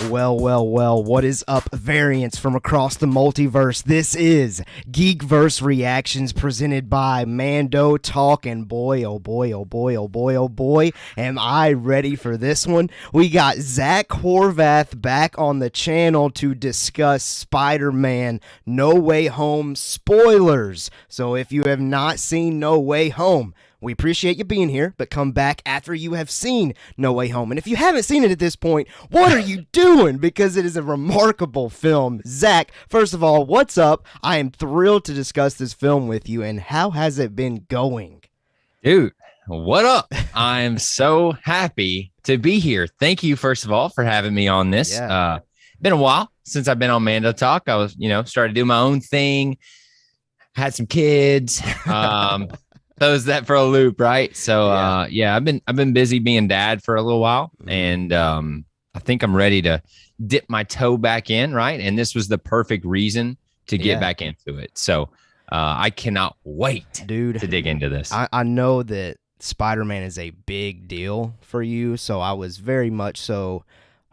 Well, what is up, variants from across the multiverse? This is Geekverse Reactions presented by Mando Talk, and boy, am I ready for this one. We got Zach Horvath back on the channel to discuss Spider-Man No Way Home spoilers. So if you have not seen No Way Home, we appreciate you being here, but come back after you have seen No Way Home. And if you haven't seen it at this point, what are you doing? Because it is a remarkable film. Zach, first of all, what's up? I am thrilled to discuss this film with you, and how has it been going? Dude, what up? I'm so happy to be here. Thank you, first of all, for having me on this. Been a while since I've been on Mando Talk. I was, started doing my own thing, had some kids. Throws that for a loop, right? So I've been busy being dad for a little while, and I think I'm ready to dip my toe back in, right? And this was the perfect reason to get back into it. So I cannot wait, dude, to dig into this. I know that Spider-Man is a big deal for you, so I was very much so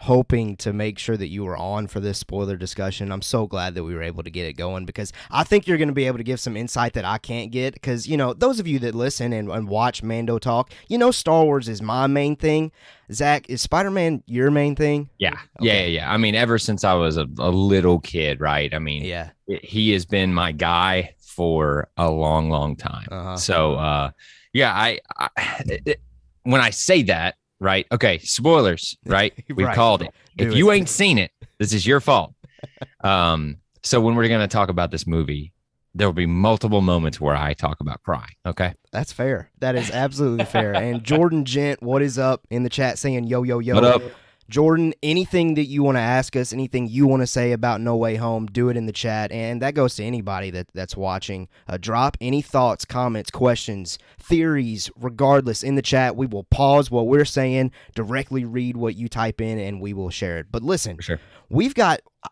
hoping to make sure that you were on for this spoiler discussion. I'm so glad that we were able to get it going, because I think you're going to be able to give some insight that I can't get, because, those of you that listen and watch Mando Talk, Star Wars is my main thing. Zach, is Spider-Man your main thing? Yeah. Okay. Yeah. I mean, ever since I was a little kid, right? I mean, he has been my guy for a long, long time. So, when I say that, right. Okay. Spoilers, right? We've called it. If you ain't seen it, this is your fault. So when we're going to talk about this movie, there will be multiple moments where I talk about crying. Okay. That's fair. That is absolutely fair. And Jordan Gent, what is up in the chat saying, yo. What up? Jordan, anything that you want to ask us, anything you want to say about No Way Home, do it in the chat. And that goes to anybody that's watching. Drop any thoughts, comments, questions, theories, regardless, in the chat. We will pause what we're saying, directly read what you type in, and we will share it. But listen,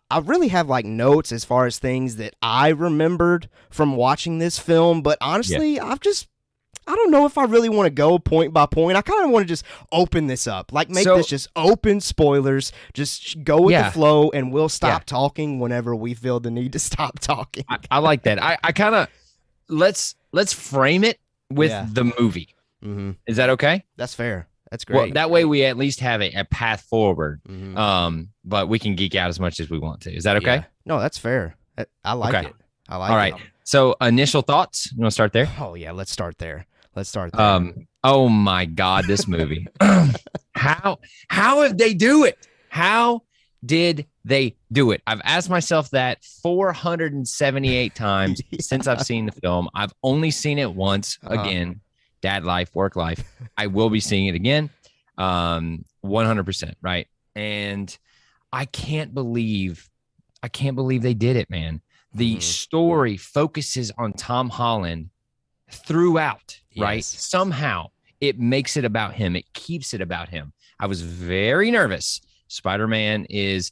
I really have like notes as far as things that I remembered from watching this film. But honestly, I don't know if I really want to go point by point. I kind of want to just open this up, like make this just open spoilers, just go with the flow, and we'll stop talking whenever we feel the need to stop talking. I like that. I kind of, let's frame it with the movie. Mm-hmm. Is that okay? That's fair. That's great. Well, that way we at least have a path forward, but we can geek out as much as we want to. Is that okay? Yeah. No, that's fair. I like it. I like it. All right. So initial thoughts, you want to start there? Oh yeah, let's start there. Oh my God, this movie. How did they do it? How did they do it? I've asked myself that 478 times since I've seen the film. I've only seen it once. Again, dad life, work life. I will be seeing it again. 100%, right? And I can't believe they did it, man. The story focuses on Tom Holland throughout, right? Somehow it makes it about him. It keeps it about him. I was very nervous. Spider-Man is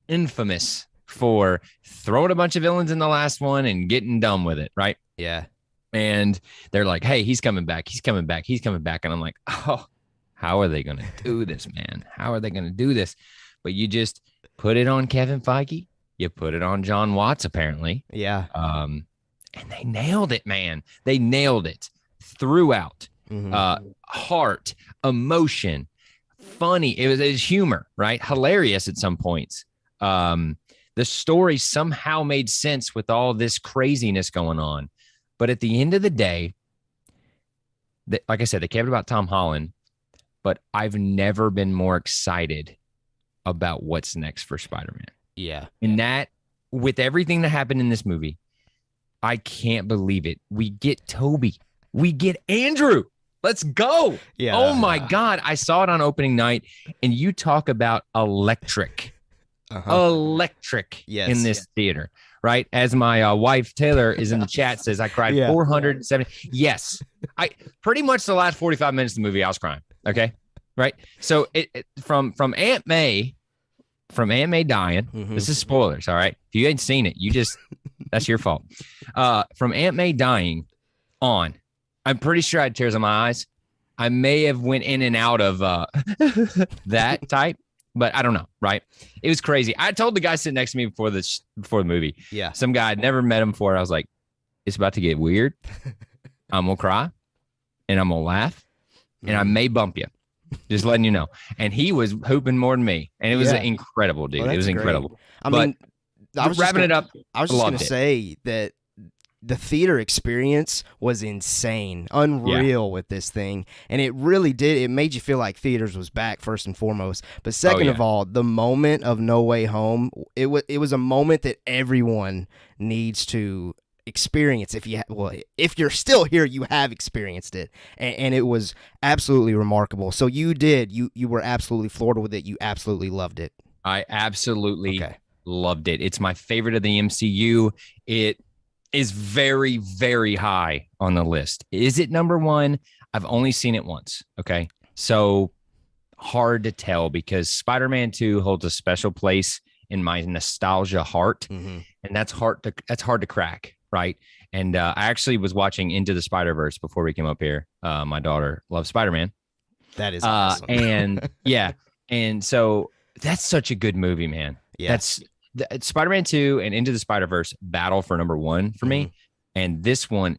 infamous for throwing a bunch of villains in the last one and getting done with it, right? Yeah. And they're like, hey, he's coming back. And I'm like, oh, how are they going to do this, man? How are they going to do this? But you just put it on Kevin Feige. You put it on John Watts, apparently. Yeah. And they nailed it, man. They nailed it throughout. Heart, emotion, funny. It was humor, right? Hilarious at some points. The story somehow made sense with all this craziness going on. But at the end of the day, like I said, they cared about Tom Holland, but I've never been more excited about what's next for Spider-Man. Yeah. And that, with everything that happened in this movie, I can't believe it. We get Toby. We get Andrew. Let's go. Yeah. Oh, my God. I saw it on opening night, and you talk about electric. Electric in this theater, right? As my wife, Taylor, is in the chat, says, I cried 470. Yes. Pretty much the last 45 minutes of the movie, I was crying. Okay. Right. So from Aunt May dying, this is spoilers. All right. If you ain't seen it, that's your fault. From Aunt May dying on, I'm pretty sure I had tears in my eyes. I may have went in and out of that type, but I don't know, right? It was crazy. I told the guy sitting next to me before the movie. Yeah. Some guy I'd never met him before. I was like, it's about to get weird. I'm gonna cry and I'm gonna laugh and I may bump you. Just letting you know. And he was hooping more than me. And it was incredible, dude. Well, it was incredible. Great. I mean, I was wrapping it up. I was just going to say that the theater experience was insane, unreal with this thing. And it really did. It made you feel like theaters was back, first and foremost. But second of all, the moment of No Way Home, it was a moment that everyone needs to experience. If you're still here, you have experienced it, and it was absolutely remarkable. So you were absolutely floored with it. You absolutely loved it. I absolutely loved it. It's my favorite of the MCU. It is very, very high on the list. Is it number one? I've only seen it once. Okay, so hard to tell because Spider-Man 2 holds a special place in my nostalgia heart, and that's hard to crack. Right. And I actually was watching Into the Spider-Verse before we came up here. My daughter loves Spider-Man. That is awesome. And and so that's such a good movie, man. Yeah. That's Spider-Man 2 and Into the Spider-Verse battle for number one for me. And this one,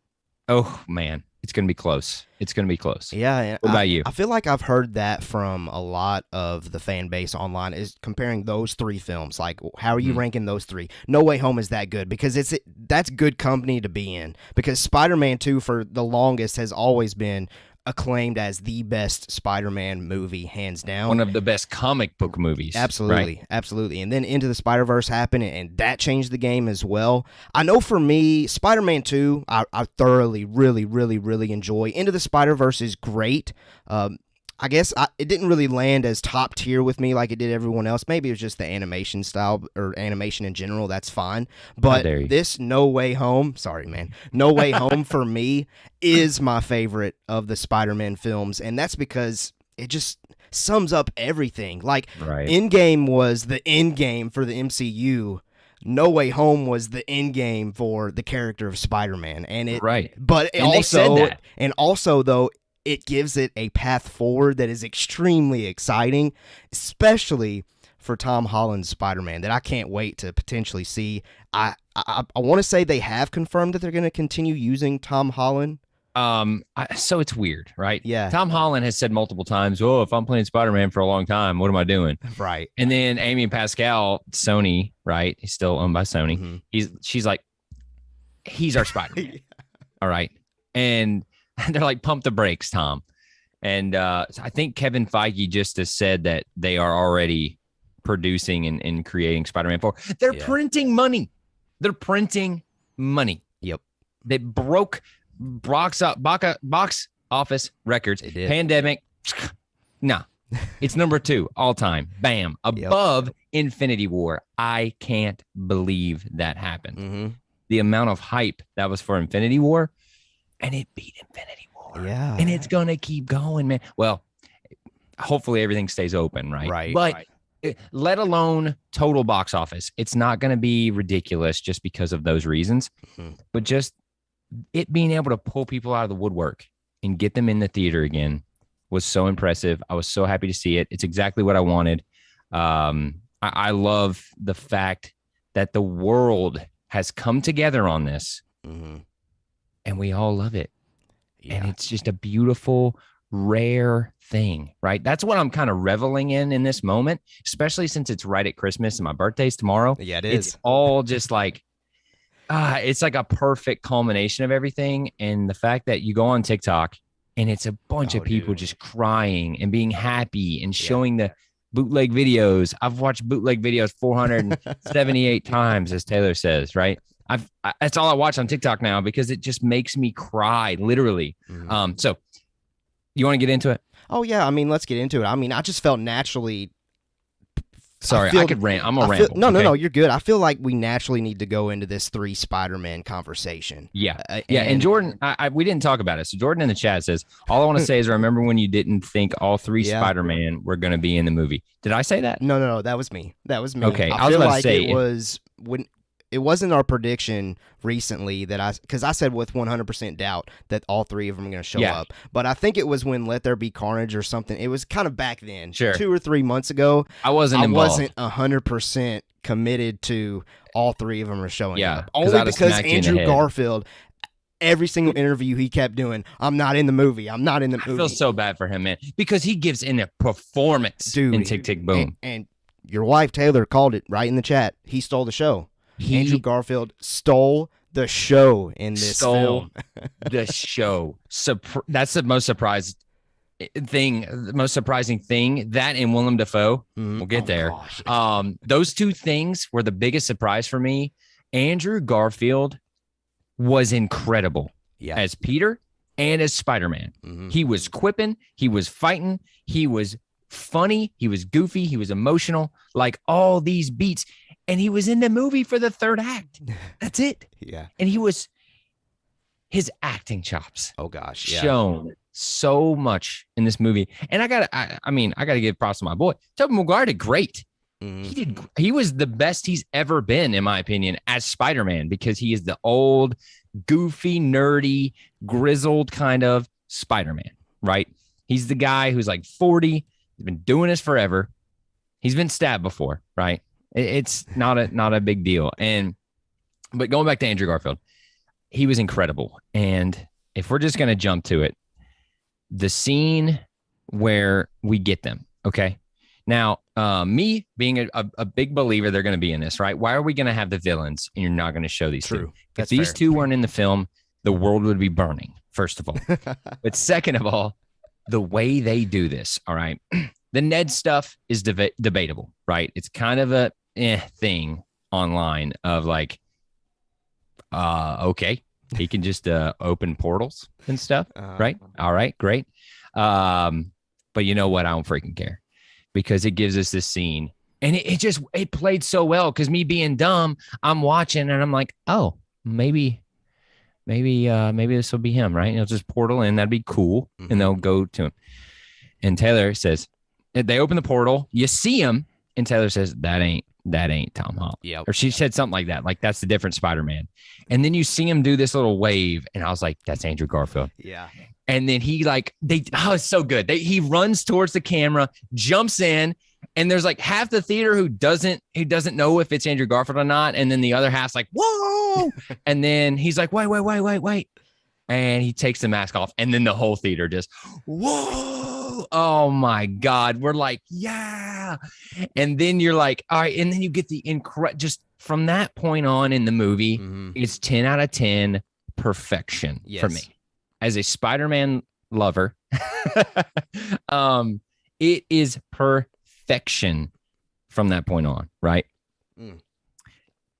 oh man, it's going to be close. It's going to be close. Yeah. What about you? I feel like I've heard that from a lot of the fan base online is comparing those three films. Like, how are you ranking those three? No Way Home is that good because that's good company to be in, because Spider-Man 2 for the longest has always been acclaimed as the best Spider-Man movie, hands down. One of the best comic book movies. Absolutely, absolutely. And then Into the Spider-Verse happened, and that changed the game as well. I know for me, Spider-Man 2, I thoroughly, really, really, really enjoy. Into the Spider-Verse is great. I guess it didn't really land as top tier with me like it did everyone else. Maybe it was just the animation style or animation in general. That's fine. But this No Way Home, sorry, man, No Way Home for me is my favorite of the Spider-Man films. And that's because it just sums up everything. Like, Endgame was the end game for the MCU. No Way Home was the end game for the character of Spider-Man. And it, but it also, though, it gives it a path forward that is extremely exciting, especially for Tom Holland's Spider-Man, that I can't wait to potentially see. I want to say they have confirmed that they're going to continue using Tom Holland. So it's weird, right? Yeah. Tom Holland has said multiple times, "Oh, if I'm playing Spider-Man for a long time, what am I doing?" Right. And then Amy Pascal, Sony, right? He's still owned by Sony. She's like, he's our Spider-Man. All right. And they're like, pump the brakes, Tom. And I think Kevin Feige just has said that they are already producing and creating Spider-Man 4. They're printing money. They're printing money. Yep. They broke box office records. Pandemic. Nah. It's number 2 all time. Bam. Above Infinity War. I can't believe that happened. The amount of hype that was for Infinity War. And it beat Infinity War. Yeah. And it's going to keep going, man. Well, hopefully everything stays open, right? Right. But let alone total box office. It's not going to be ridiculous just because of those reasons. But just it being able to pull people out of the woodwork and get them in the theater again was so impressive. I was so happy to see it. It's exactly what I wanted. I love the fact that the world has come together on this. And we all love it. And it's just a beautiful, rare thing, right? That's what I'm kind of reveling in this moment, especially since it's right at Christmas and my birthday's tomorrow. Yeah, it is. It's all just like, it's like a perfect culmination of everything. And the fact that you go on TikTok and it's a bunch of people just crying and being happy and showing the bootleg videos. I've watched bootleg videos 478 times, as Taylor says, right? That's all I watch on TikTok now because it just makes me cry, literally. So you want to get into it? Oh, yeah. I mean, let's get into it. I mean, I just felt naturally. Sorry, I could rant. I'm going to ramble. No, you're good. I feel like we naturally need to go into this 3 Spider-Man conversation. Yeah. And Jordan, we didn't talk about it. So Jordan in the chat says, all I want to say is remember when you didn't think all 3 Spider-Man were going to be in the movie. Did I say that? No. That was me. Okay. I feel like it was when it wasn't our prediction recently that because I said with 100% doubt that all three of them are going to show up. But I think it was when Let There Be Carnage or something. It was kind of back then, 2 or 3 months ago. I wasn't involved. 100% committed to all three of them are showing up. Only because Andrew Garfield, every single interview he kept doing, I'm not in the movie. I'm not in the movie. I feel so bad for him, man, because he gives in a performance in Tick, Tick, Boom. And your wife, Taylor, called it right in the chat. He stole the show. Andrew Garfield stole the show in this film. The show. That's the most surprising thing. That and Willem Dafoe. We'll get there. Gosh. Those two things were the biggest surprise for me. Andrew Garfield was incredible as Peter and as Spider-Man. He was quipping, he was fighting, he was funny, he was goofy, he was emotional, like all these beats. And he was in the movie for the third act. That's it. And his acting chops. Oh gosh. Shown so much in this movie. And I gotta give props to my boy. Tobey Maguire did great. He was the best he's ever been, in my opinion, as Spider-Man, because he is the old, goofy, nerdy, grizzled kind of Spider-Man, right? He's the guy who's like 40. He's been doing this forever. He's been stabbed before, right? It's not a big deal. But going back to Andrew Garfield, he was incredible. And if we're just going to jump to it, the scene where we get them, okay? Now, me being a big believer, they're going to be in this, right? Why are we going to have the villains and you're not going to show these two? If these two weren't in the film, the world would be burning, first of all. But second of all, the way they do this, all right? The Ned stuff is debatable, right? It's kind of a thing online of like, okay, he can just open portals and stuff, right? All right, great. But you know what? I don't freaking care, because it gives us this scene, and it played so well, because me being dumb, I'm watching and I'm like, oh, maybe this will be him, right? He'll just portal in, that'd be cool, and they'll go to him. And Taylor says, they open the portal, you see him, and Taylor says, that ain't Tom Holland. Or she said something like that, like that's the different Spider-Man. And then you see him do this little wave, and I was like, that's Andrew Garfield. And then he it's so good. He runs towards the camera, jumps in, and there's like half the theater who doesn't know if it's Andrew Garfield or not, and then the other half's like, whoa. And then he's like, wait. And he takes the mask off, and then the whole theater just, whoa. Oh my God. We're like, yeah. And then you're like, all right. And then you get the just from that point on in the movie, it's 10 out of 10 perfection for me. As a Spider-Man lover, it is perfection from that point on, right?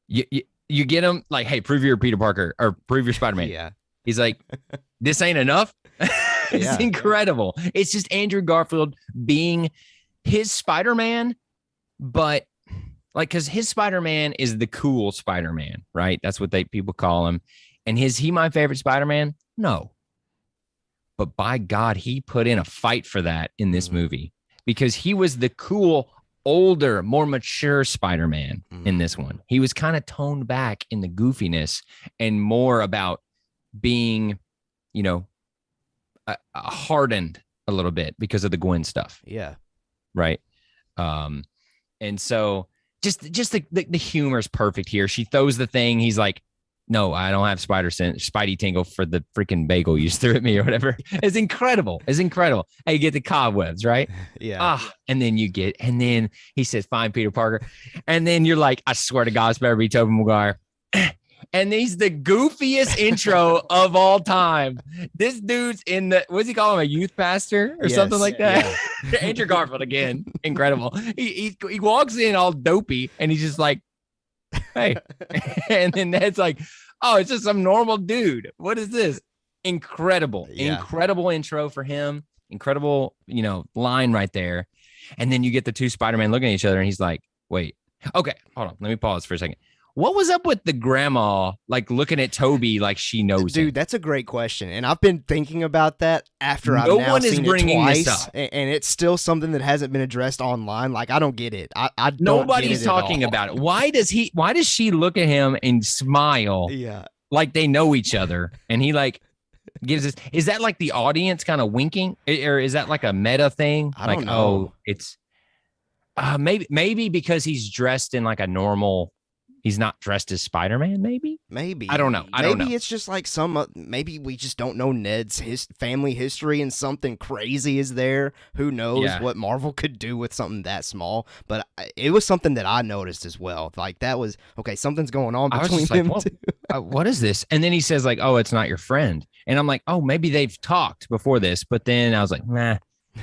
You get him like, hey, prove you're Peter Parker or prove you're Spider-Man. He's like, this ain't enough. It's incredible. It's just Andrew Garfield being his Spider-Man, but like, because his Spider-Man is the cool Spider-Man, right? That's what people call him. And is he my favorite Spider-Man? No. But by God, he put in a fight for that in this movie, because he was the cool, older, more mature Spider-Man in this one. He was kind of toned back in the goofiness and more about being, hardened a little bit because of the Gwen stuff. Right. And so just the humor is perfect here. She throws the thing. He's like, no, I don't have Spidey tingle for the freaking bagel you threw at me or whatever. It's incredible. Hey, you get the cobwebs, right? And then he says, fine, Peter Parker. And then you're like, I swear to God, it's better be Tobey Maguire. And he's the goofiest intro of all time. This dude's in what's he call him? A youth pastor or something like that? Yeah. Andrew Garfield again. Incredible. He walks in all dopey and he's just like, hey. And then Ned's like, oh, it's just some normal dude. What is this? Incredible. Incredible intro for him. Incredible, line right there. And then you get the two Spider-Man looking at each other and he's like, wait, okay, hold on. Let me pause for a second. what was up with the grandma like looking at Toby like she knows Dude, him? that's a great question, and I've been thinking about that after I've No now one is seen it bringing this twice, up. and it's still something that hasn't been addressed online. Like, I don't get it. I don't Nobody's get it at talking all. about it. Why does she look at him and smile Yeah. like they know each other? And he like gives this. Is that like the audience kind of winking, or is that like a meta thing? I Like, don't know. oh, it's maybe because he's dressed in like a normal. He's not dressed as Spider-Man. Maybe. Maybe. I don't know. Maybe it's just like maybe we just don't know Ned's family history and something crazy is there. Who knows what Marvel could do with something that small? But it was something that I noticed as well. Like, that was, okay, something's going on between them two. What is this? And then he says like, oh, it's not your friend. And I'm like, oh, maybe they've talked before this. But then I was like, nah,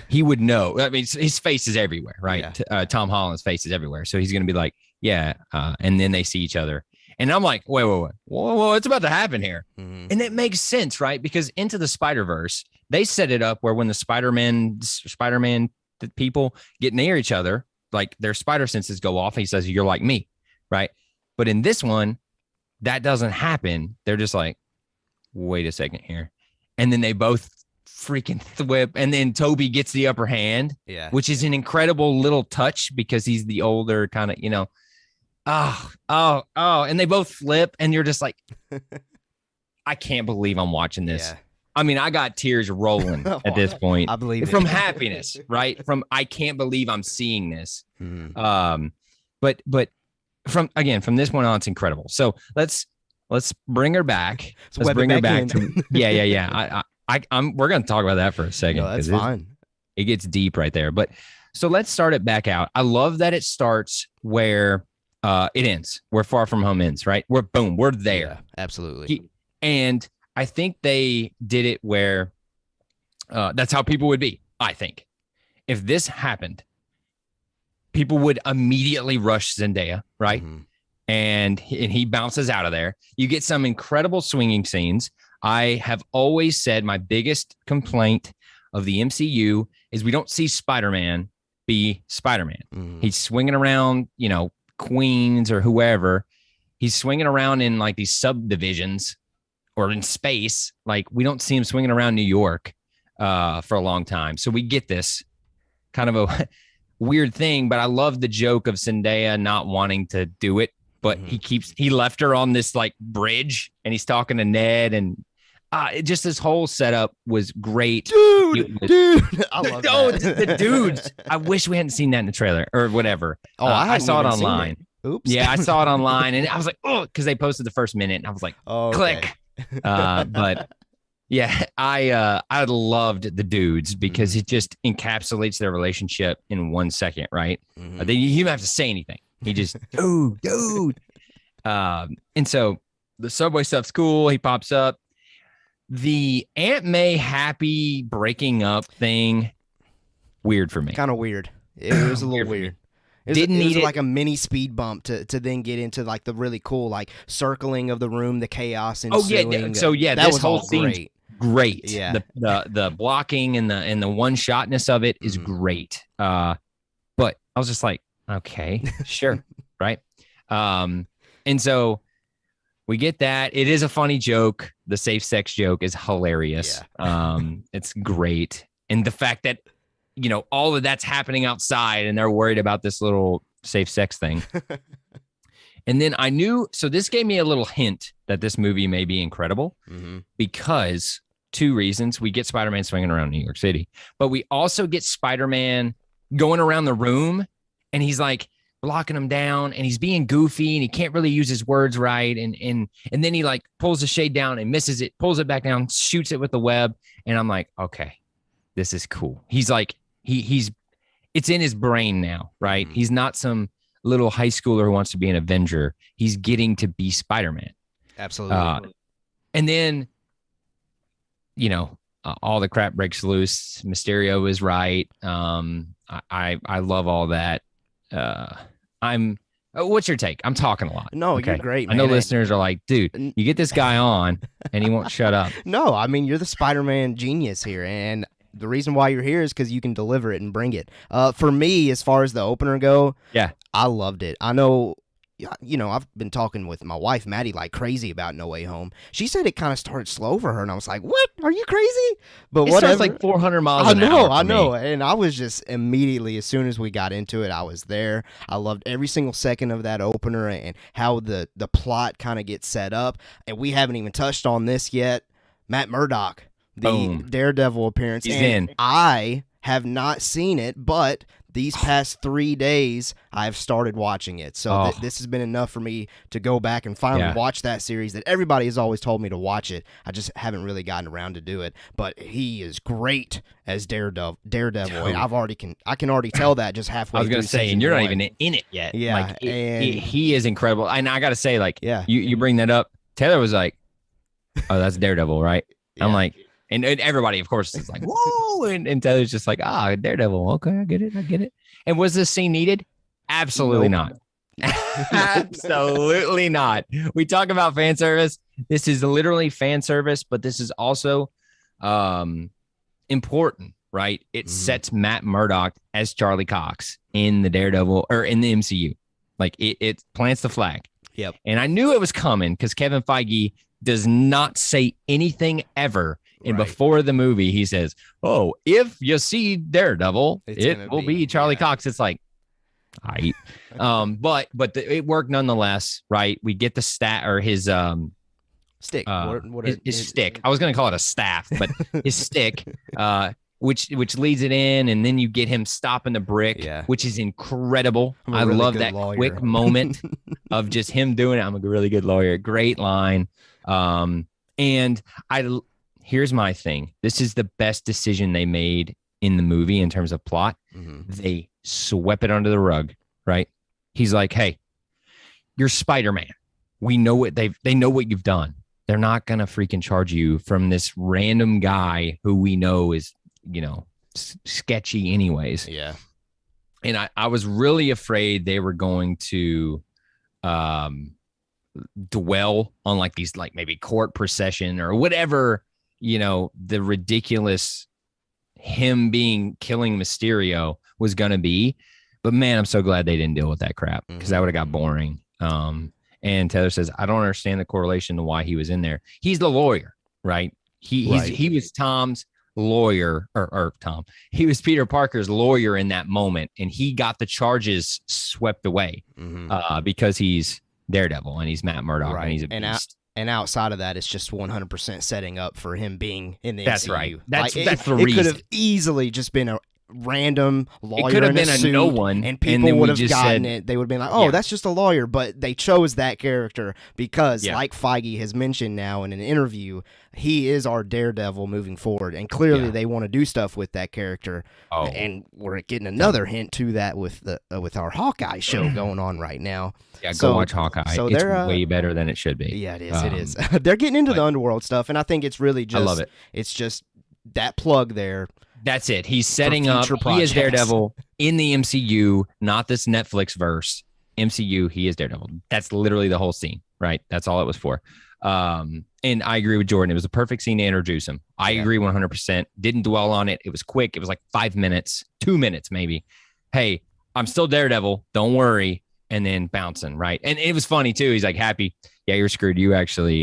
he would know. I mean, his face is everywhere, right? Yeah. Tom Holland's face is everywhere. So he's going to be like, yeah. And then they see each other. And I'm like, wait. Whoa, what's about to happen here? Mm-hmm. And it makes sense, right? Because Into the Spider-Verse, they set it up where when the Spider-Man people get near each other, like their spider senses go off. And he says, you're like me, right? But in this one, that doesn't happen. They're just like, wait a second here. And then they both freaking thwip. And then Toby gets the upper hand, which is an incredible little touch because he's the older kind of, oh. And they both flip and you're just like, I can't believe I'm watching this. Yeah. I mean, I got tears rolling at this point. I believe from happiness, right? From, I can't believe I'm seeing this. Mm-hmm. But from this point on, it's incredible. So let's bring her back. Let's bring her back to, yeah. We're going to talk about that for a second. No, that's fine. It gets deep right there. But so let's start it back out. I love that it starts where it ends, where Far From Home ends, right? We're there. Yeah, absolutely. And I think they did it where that's how people would be. I think if this happened, people would immediately rush Zendaya, right? Mm-hmm. And he bounces out of there. You get some incredible swinging scenes. I have always said my biggest complaint of the MCU is we don't see Spider-Man be Spider-Man. Mm-hmm. He's swinging around, Queens or whoever. He's swinging around in like these subdivisions or in space. Like, we don't see him swinging around New York for a long time. So we get this kind of a weird thing, but I love the joke of Zendaya not wanting to do it, but he left her on this like bridge and he's talking to Ned, and just this whole setup was great. Dude, I love that. The dudes. I wish we hadn't seen that in the trailer or whatever. Oh, I saw it online. Oops. Yeah, I saw it online, and I was like, oh, because they posted the first minute, and I was like, click. But yeah, I loved the dudes because it just encapsulates their relationship in 1 second, right? Mm-hmm. You don't have to say anything. He just, dude. And so the subway stuff's cool. He pops up. The Aunt May happy breaking up thing, weird for me. Kind of weird. It was a little weird. It was like a mini speed bump to then get into like the really cool like circling of the room, the chaos ensuing. That was whole scene great. Yeah, the blocking and the one shotness of it is great. But I was just like, okay, sure, right. And so we get that. It is a funny joke. The safe sex joke is hilarious. Yeah. It's great. And the fact that, all of that's happening outside and they're worried about this little safe sex thing. And then so this gave me a little hint that this movie may be incredible because 2 reasons. We get Spider-Man swinging around New York City, but we also get Spider-Man going around the room and he's like blocking him down and he's being goofy and he can't really use his words right. And then he like pulls the shade down and misses it, pulls it back down, shoots it with the web. And I'm like, okay, this is cool. He's like, it's in his brain now, right? He's not some little high schooler who wants to be an Avenger. He's getting to be Spider-Man. Absolutely. And then, all the crap breaks loose. Mysterio is right. I love all that. What's your take? I'm talking a lot. No, okay. You're great, man. I know listeners are like, dude, you get this guy on and he won't shut up. No, I mean, you're the Spider-Man genius here. And the reason why you're here is because you can deliver it and bring it. For me, as far as the opener go, yeah, I loved it. I know I've been talking with my wife, Maddie, like crazy about No Way Home. She said it kind of started slow for her, and I was like, what? Are you crazy? But it whatever. starts like 400 miles an hour. I know. And I was just immediately, as soon as we got into it, I was there. I loved every single second of that opener and how the plot kind of gets set up. And we haven't even touched on this yet. Matt Murdock, the Daredevil appearance. He's in. I have not seen it, but these past 3 days, I've started watching it. So this has been enough for me to go back and finally watch that series that everybody has always told me to watch it. I just haven't really gotten around to do it. But he is great as Daredevil. And I can already tell that just halfway. I was going to say, and you're not even in it yet. Yeah, like, he is incredible. And I got to say, like, you bring that up. Taylor was like, "Oh, that's Daredevil, right?" I'm like. And everybody, of course, is like, whoa. And Taylor's just like, Daredevil. Okay, I get it. And was this scene needed? Absolutely not. Absolutely not. We talk about fan service. This is literally fan service, but this is also important, right? It sets Matt Murdock as Charlie Cox in the Daredevil or in the MCU. Like it plants the flag. Yep. And I knew it was coming because Kevin Feige does not say anything ever. And before the movie, he says, if you see Daredevil, it will be Charlie Cox. It's like, but it worked nonetheless, right? We get the stat or his stick. His stick. I was going to call it a staff, but his stick, which leads it in, and then you get him stopping the brick, which is incredible. I really love that quick moment of just him doing it. I'm a really good lawyer. Great line. And here's my thing. This is the best decision they made in the movie in terms of plot. They swept it under the rug, right? He's like, hey, you're Spider-Man. We know what they know what you've done. They're not going to freaking charge you from this random guy who we know is, sketchy anyways. Yeah. And I was really afraid they were going to dwell on like these, like maybe court procession or whatever, the ridiculous him killing Mysterio was going to be. But man, I'm so glad they didn't deal with that crap because that would have got boring. And Taylor says, I don't understand the correlation to why he was in there. He's the lawyer, right? He was Tom's lawyer or Tom. He was Peter Parker's lawyer in that moment. And he got the charges swept away because he's Daredevil and he's Matt Murdock and he's a beast. And outside of that, it's just 100% setting up for him being in the That's MCU. Right. That's the reason. It could have easily just been a random lawyer. It could have in been a suit, no one, and people would have gotten it. They would have been like, that's just a lawyer. But they chose that character because, like Feige has mentioned now in an interview, he is our Daredevil moving forward. And clearly they want to do stuff with that character. And we're getting another hint to that with our Hawkeye show going on right now. Yeah, go watch Hawkeye. So it's way better than it should be. Yeah, it is. It is. They're getting into the underworld stuff, and I think it's really just. I love it. It's just that plug there. That's it. He's setting up. He is Daredevil in the MCU, not this Netflix verse. MCU. He is Daredevil. That's literally the whole scene, right? That's all it was for. And I agree with Jordan. It was a perfect scene to introduce him. I agree 100%. Didn't dwell on it. It was quick. It was like 5 minutes, 2 minutes maybe. Hey, I'm still Daredevil. Don't worry. And then bouncing, right? And it was funny too. He's like, happy. Yeah, you're screwed. You actually,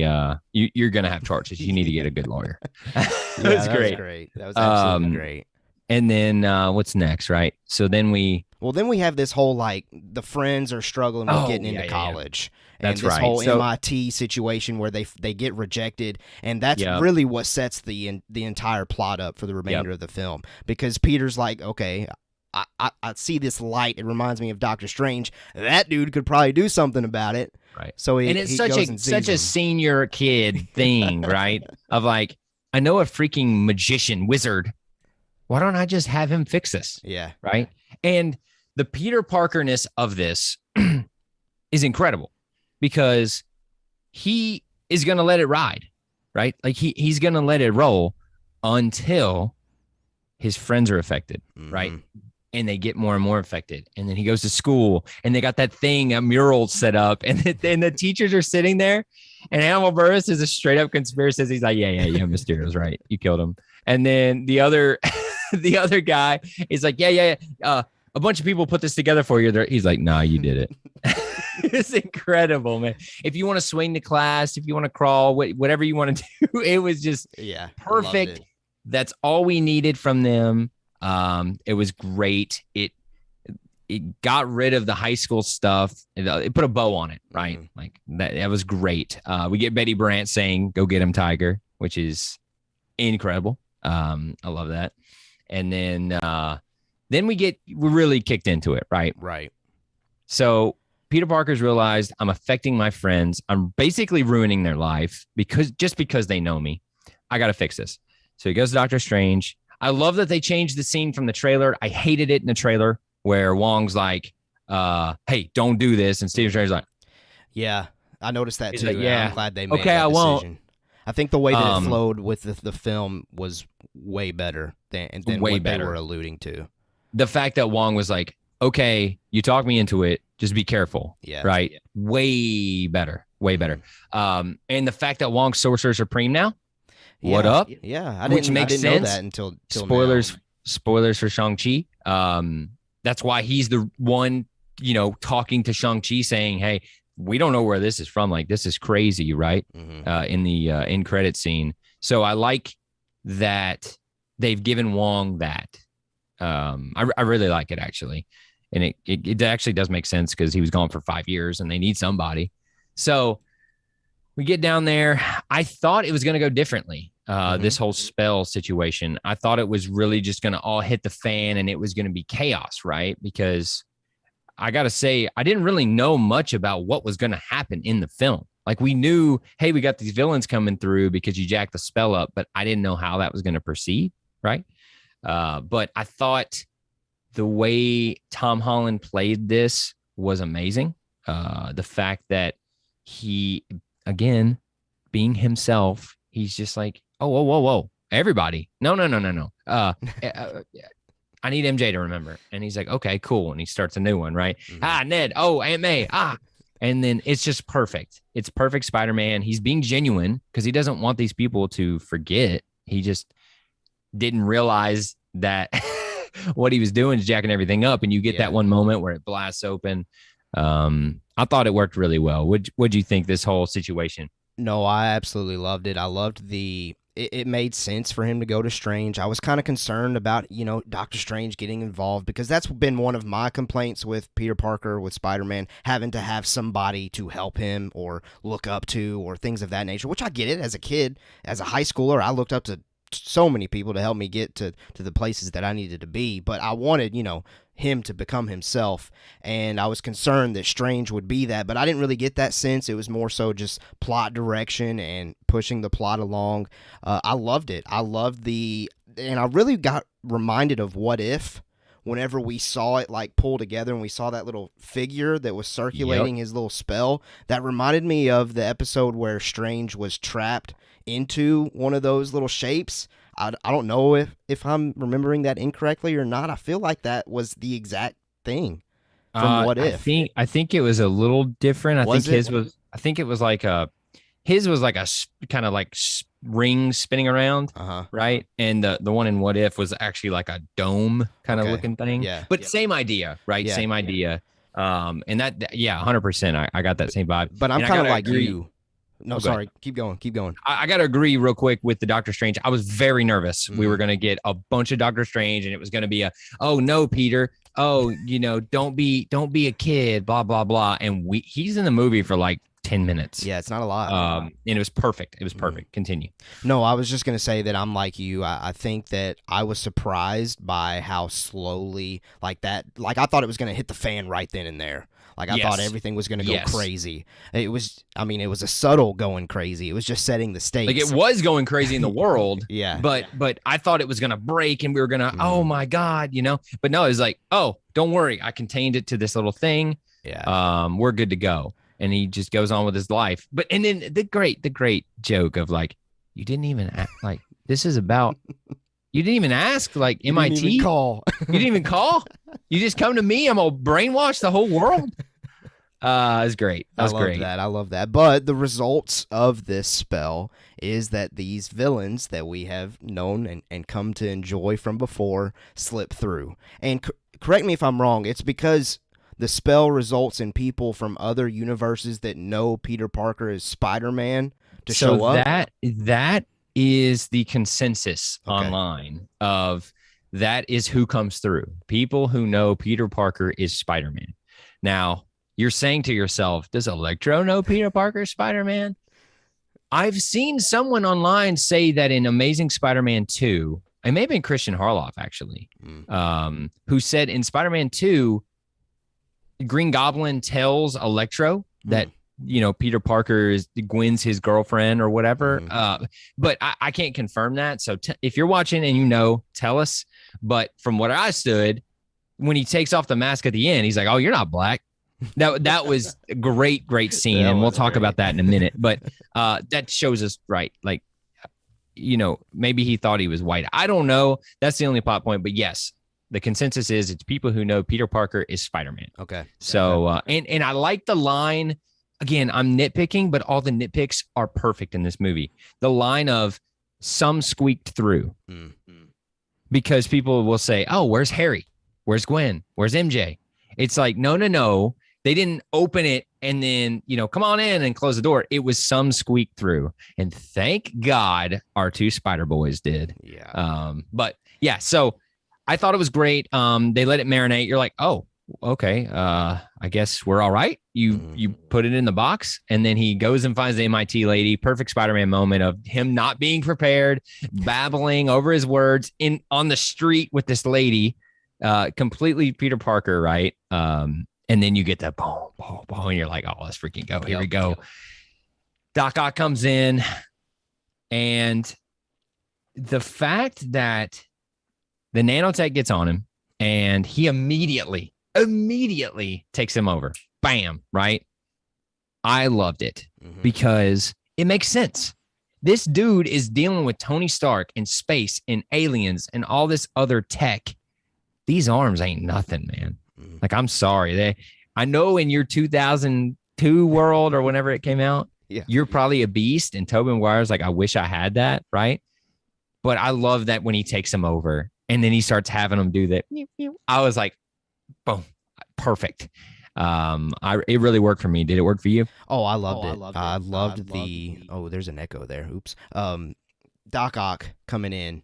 you're going to have charges. You need to get a good lawyer. That was great. That was absolutely great. And then what's next, right? So then we have this whole, like, the friends are struggling with getting into college. And this whole MIT situation where they get rejected. And that's really what sets the entire plot up for the remainder of the film. Because Peter's like, okay, I see this light. It reminds me of Doctor Strange. That dude could probably do something about it. Right. So it's such a senior kid thing, right? Of like, I know a freaking magician wizard. Why don't I just have him fix this? Yeah. Right. And the Peter Parker-ness of this is incredible because he is going to let it ride, right? Like he's going to let it roll until his friends are affected, right? And they get more and more affected. And then he goes to school and they got that thing, a mural set up. And then the teachers are sitting there. And Hannibal Buress is a straight up conspiracist. He's like, yeah, Mysterio's right. You killed him. And then the other guy is like, a bunch of people put this together for you. He's like, nah, you did it. It's incredible, man. If you want to swing to class, if you want to crawl, whatever you want to do, it was just perfect. That's all we needed from them. It was great. It got rid of the high school stuff. It put a bow on it, right? Mm-hmm. Like that was great. We get Betty Brant saying, "Go get him, Tiger," which is incredible. I love that. And then we really kicked into it, right? Right. So Peter Parker's realized I'm affecting my friends. I'm basically ruining their life because they know me. I got to fix this. So he goes to Doctor Strange. I love that they changed the scene from the trailer. I hated it in the trailer where Wong's like, hey, don't do this. And Stephen Strange's like, yeah, I noticed that too. Like, yeah. I'm glad they made okay, that I decision. won't. I think the way that it flowed with the film was way better than what they were alluding to. The fact that Wong was like, okay, you talked me into it. Just be careful. Yeah. Right. Yeah. Way better. Way better. And the fact that Wong's Sorcerer Supreme now. Yeah. What up? Yeah. I didn't know that until spoilers. now. Spoilers for Shang-Chi. That's why he's the one, talking to Shang-Chi saying, hey, we don't know where this is from. Like, this is crazy, right? Mm-hmm. In the end credit scene. So I like that they've given Wong that. I really like it, actually. And it actually does make sense because he was gone for 5 years and they need somebody. So we get down there. I thought it was going to go differently. This whole spell situation. I thought it was really just going to all hit the fan and it was going to be chaos, right? Because I got to say, I didn't really know much about what was going to happen in the film. Like we knew, hey, we got these villains coming through because you jacked the spell up, but I didn't know how that was going to proceed, right? But I thought the way Tom Holland played this was amazing. The fact that he, again, being himself, he's just like, oh, whoa, everybody. No. I need MJ to remember. And he's like, okay, cool. And he starts a new one, right? Mm-hmm. Ned. Oh, Aunt May. And then it's just perfect. It's perfect Spider-Man. He's being genuine because he doesn't want these people to forget. He just didn't realize that what he was doing is jacking everything up. And you get that one moment where it blasts open. I thought it worked really well. What'd you think this whole situation? No, I absolutely loved it. I loved it made sense for him to go to Strange. I was kind of concerned about, Doctor Strange getting involved because that's been one of my complaints with Peter Parker, with Spider-Man, having to have somebody to help him or look up to or things of that nature, which I get it. As a kid, as a high schooler, I looked up to so many people to help me get to the places that I needed to be, but I wanted, him to become himself, and I was concerned that Strange would be that, but I didn't really get that sense. It was more so just plot direction and pushing the plot along. I loved it. I loved and I really got reminded of What If whenever we saw it like pull together and we saw that little figure that was circulating his little spell. That reminded me of the episode where Strange was trapped into one of those little shapes. I don't know if I'm remembering that incorrectly or not. I feel like that was the exact thing from What If. I think it was a little different. I think it was like his was like a kind of like ring spinning around, right? And the one in What If was actually like a dome kind of looking thing. Yeah, but same idea, right? Yeah, same idea. And that 100%. I got that same vibe. But I'm kind of like you. No, sorry. Keep going. I got to agree real quick with the Doctor Strange. I was very nervous. We were going to get a bunch of Doctor Strange and it was going to be oh no, Peter. Oh, don't be a kid, blah, blah, blah. And he's in the movie for like 10 minutes. Yeah, it's not a lot. And it was perfect. It was perfect. Continue. No, I was just going to say that I'm like you. I think that I was surprised by how slowly I thought it was going to hit the fan right then and there. Like I thought everything was going to go crazy. It was a subtle going crazy. It was just setting the stakes. Like it was going crazy in the world. Yeah. But I thought it was going to break and we were going to, oh my God, but no, it was like, oh, don't worry. I contained it to this little thing. Yeah. We're good to go. And he just goes on with his life. And then the great joke of like, you didn't even act like this is about, you didn't even ask like MIT. You didn't even call. You didn't even call. You just come to me. I'm gonna brainwash the whole world. It's great. I love that. But the results of this spell is that these villains that we have known and come to enjoy from before slip through. And correct me if I'm wrong. It's because the spell results in people from other universes that know Peter Parker is Spider-Man to show up. That is the consensus online of that is who comes through. People who know Peter Parker is Spider-Man. Now, you're saying to yourself, does Electro know Peter Parker is Spider-Man? I've seen someone online say that in Amazing Spider-Man 2, it may have been Christian Harloff, actually, who said in Spider-Man 2, Green Goblin tells Electro that, Peter Parker is Gwen's his girlfriend or whatever. But I can't confirm that. So if you're watching and tell us. But from what I stood, when he takes off the mask at the end, he's like, "Oh, you're not black." That was a great scene, and we'll talk about that in a minute. But that shows us, right, like, maybe he thought he was white. I don't know. That's the only plot point. But yes, the consensus is it's people who know Peter Parker is Spider-Man. Okay. So and I like the line. Again, I'm nitpicking, but all the nitpicks are perfect in this movie. The line of some squeaked through, because people will say, "Oh, where's Harry? Where's Gwen? Where's MJ?" It's like, no. They didn't open it and then, come on in and close the door. It was some squeak through. And thank God our two Spider Boys did. Yeah. But yeah, so I thought it was great. They let it marinate. You're like, oh, okay. I guess we're all right. You put it in the box, and then he goes and finds the MIT lady. Perfect Spider-Man moment of him not being prepared, babbling over his words on the street with this lady. Completely Peter Parker, right? And then you get that boom, boom, boom, and you're like, oh, let's freaking go. Here we go. Yep. Doc Ock comes in, and the fact that the nanotech gets on him, and he immediately takes him over. Bam, right? I loved it because it makes sense. This dude is dealing with Tony Stark in space and aliens and all this other tech. These arms ain't nothing, man. Like, I'm sorry. I know in your 2002 world or whenever it came out, you're probably a beast. And Tobey Maguire's like, I wish I had that, right? But I love that when he takes him over and then he starts having them do that. I was like, boom, perfect. It really worked for me. Did it work for you? Oh, I loved it. I loved there's an echo there. Oops. Doc Ock coming in.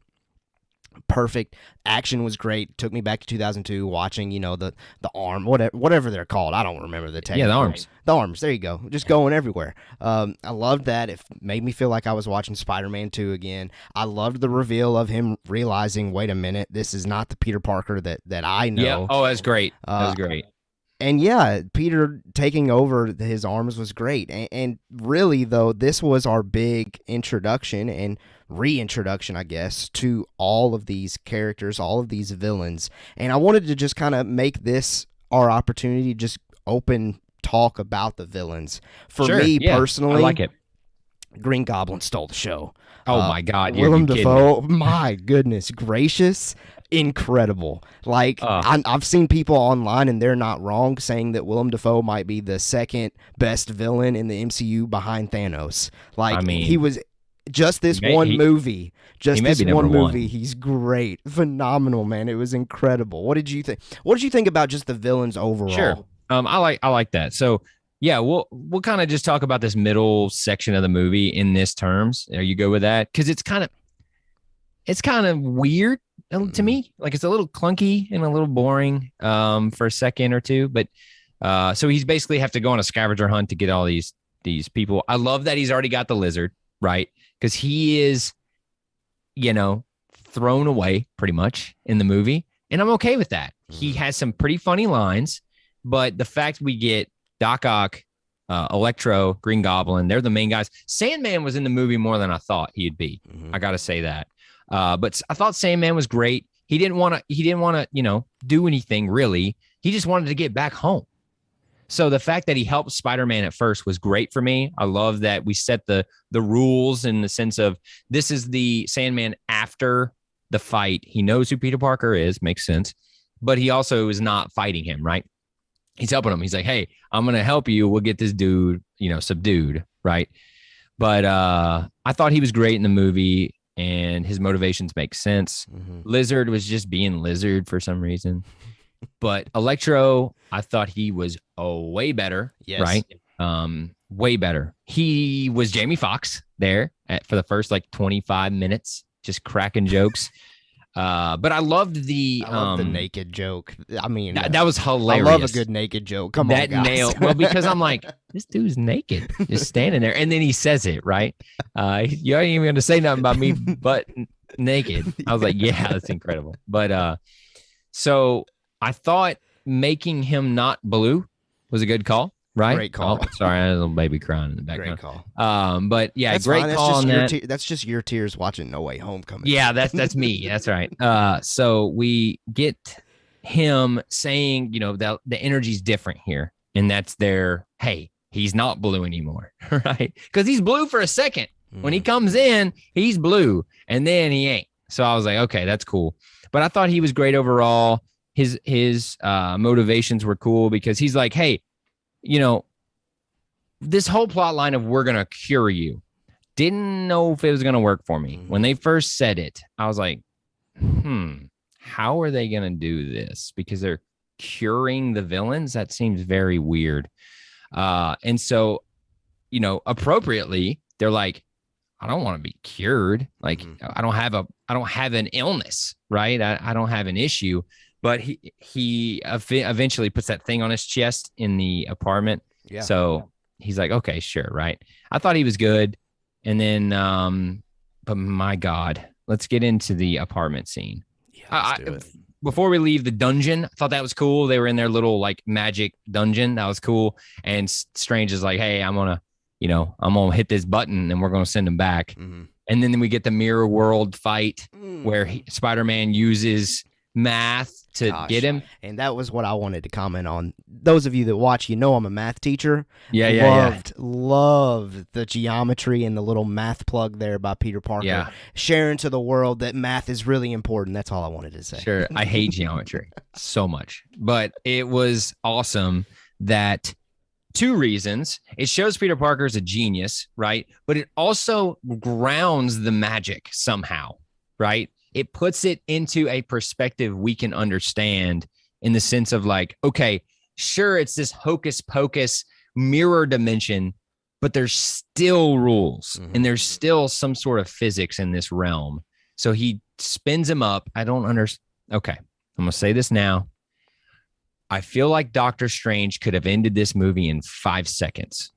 Perfect. Action was great. Took me back to 2002 watching, the arm, whatever they're called. I don't remember the technique. Yeah, the arms. The arms. There you go. Just going everywhere. I loved that. It made me feel like I was watching Spider-Man 2 again. I loved the reveal of him realizing, wait a minute, this is not the Peter Parker that I know. Yeah. Oh, that's great. That was great. And yeah, Peter taking over his arms was great. And really, though, this was our big introduction and reintroduction, I guess, to all of these characters, all of these villains. And I wanted to just kind of make this our opportunity to just open talk about the villains. For me personally, I like it. Green Goblin stole the show. Oh my God. Willem Dafoe, my goodness gracious. Incredible. Like, I've seen people online, and they're not wrong, saying that Willem Dafoe might be the second best villain in the MCU behind Thanos. Like, he was just this one movie. He's great. Phenomenal, man. It was incredible. What did you think? What did you think about just the villains overall? Sure. I like that. So yeah, we'll kind of just talk about this middle section of the movie in this terms. Are you good with that? Because it's kind of weird to me. Like, it's a little clunky and a little boring for a second or two. But so he's basically have to go on a scavenger hunt to get all these people. I love that he's already got the lizard, right? Because he is, thrown away pretty much in the movie. And I'm okay with that. He has some pretty funny lines, but the fact we get Doc Ock, Electro, Green Goblin, they're the main guys. Sandman was in the movie more than I thought he'd be. I got to say that. But I thought Sandman was great. He didn't want to, do anything really. He just wanted to get back home. So the fact that he helped Spider-Man at first was great for me. I love that we set the rules in the sense of this is the Sandman after the fight. He knows who Peter Parker is, makes sense. But he also is not fighting him, right? He's helping him. He's like, hey, I'm going to help you. We'll get this dude, subdued, right? But I thought he was great in the movie, and his motivations make sense. Lizard was just being Lizard for some reason. But Electro, I thought he was way better. Yes. Right. Way better. He was Jamie Foxx there for the first like 25 minutes, just cracking jokes. But I loved I love the naked joke. I mean, that was hilarious. I love a good naked joke. Come on, guys. Nail. Well, because I'm like, this dude's naked, just standing there, and then he says it right. You ain't even gonna say nothing about me, but naked. I was like, yeah, that's incredible. But so I thought making him not blue was a good call. Right. Great call. Oh, sorry, I had a little baby crying in the background. Great call. But yeah, that's great fine. call on that. That's just your tears watching No Way Home coming. Yeah, that's me. That's right. So we get him saying, that the energy's different here, and that's hey, he's not blue anymore, right? Because he's blue for a second. When he comes in, he's blue, and then he ain't. So I was like, okay, that's cool. But I thought he was great overall. His motivations were cool because he's like, hey, this whole plot line of we're going to cure you, didn't know if it was going to work for me. When they first said it, I was like, how are they going to do this? Because they're curing the villains. That seems very weird. And so, appropriately, they're like, I don't want to be cured. Like, I don't have an illness, right? I don't have an issue. But he eventually puts that thing on his chest in the apartment. Yeah. So he's like, okay, sure, right. I thought he was good. And then, but my God, let's get into the apartment scene. Yeah, before we leave the dungeon, I thought that was cool. They were in their little like magic dungeon. That was cool. And Strange is like, hey, I'm gonna hit this button and we're gonna send him back. And then we get the mirror world fight where Spider-Man uses math to get him. And that was what I wanted to comment on. Those of you that watch, I'm a math teacher. Loved the geometry and the little math plug there by Peter Parker, sharing to the world that math is really important. That's all I wanted to say. Sure. I hate geometry so much, but it was awesome that 2 reasons. It shows Peter Parker is a genius, right? But it also grounds the magic somehow, right? It puts it into a perspective we can understand in the sense of like, okay, sure, it's this hocus pocus mirror dimension, but there's still rules and there's still some sort of physics in this realm. So he spins him up. I don't understand. Okay, I'm going to say this now. I feel like Doctor Strange could have ended this movie in 5 seconds.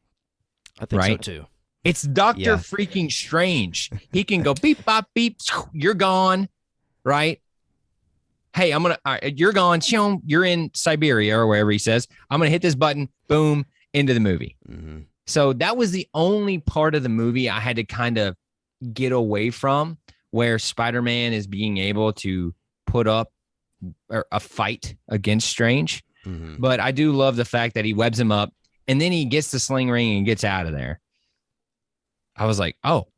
I think so too. It's Doctor freaking Strange. He can go beep, bop, beep. You're gone, right? Hey, you're gone. You're in Siberia or wherever he says. I'm going to hit this button. Boom, into the movie. So that was the only part of the movie I had to kind of get away from, where Spider-Man is being able to put up a fight against Strange. But I do love the fact that he webs him up and then he gets the sling ring and gets out of there. I was like, oh,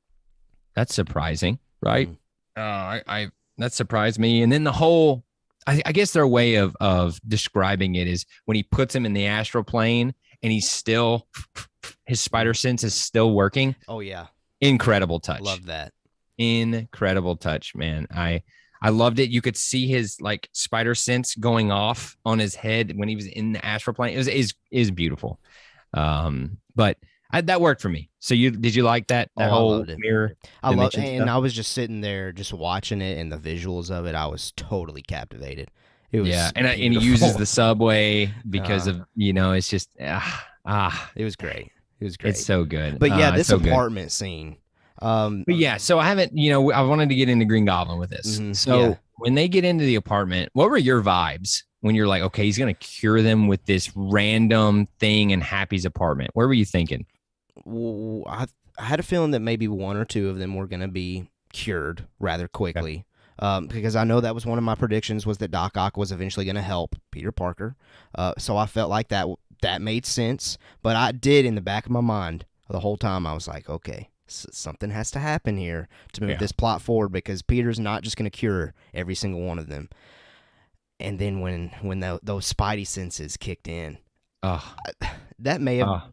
that's surprising, right? That surprised me. And then the whole, I guess their way of describing it is when he puts him in the astral plane and he's still, his spider sense is still working. Oh, yeah. Incredible touch. Love that. Incredible touch, man. I loved it. You could see his like spider sense going off on his head when he was in the astral plane. It was beautiful. But that worked for me. So did you like that whole mirror? I loved it, and I was just sitting there just watching it and the visuals of it. I was totally captivated. It was and he uses the subway because of it's just it was great. It was great. It's so good. But this apartment scene. But yeah, so I haven't. I wanted to get into Green Goblin with this. So when they get into the apartment, what were your vibes when you're like, okay, he's gonna cure them with this random thing in Happy's apartment? Where were you thinking? Well, I had a feeling that maybe 1 or 2 of them were going to be cured rather quickly, because I know that was one of my predictions, was that Doc Ock was eventually going to help Peter Parker. So I felt like that made sense, but I did, in the back of my mind the whole time, I was like, okay, something has to happen here to move this plot forward, because Peter's not just going to cure every single one of them. And then when those spidey senses kicked in, that may have...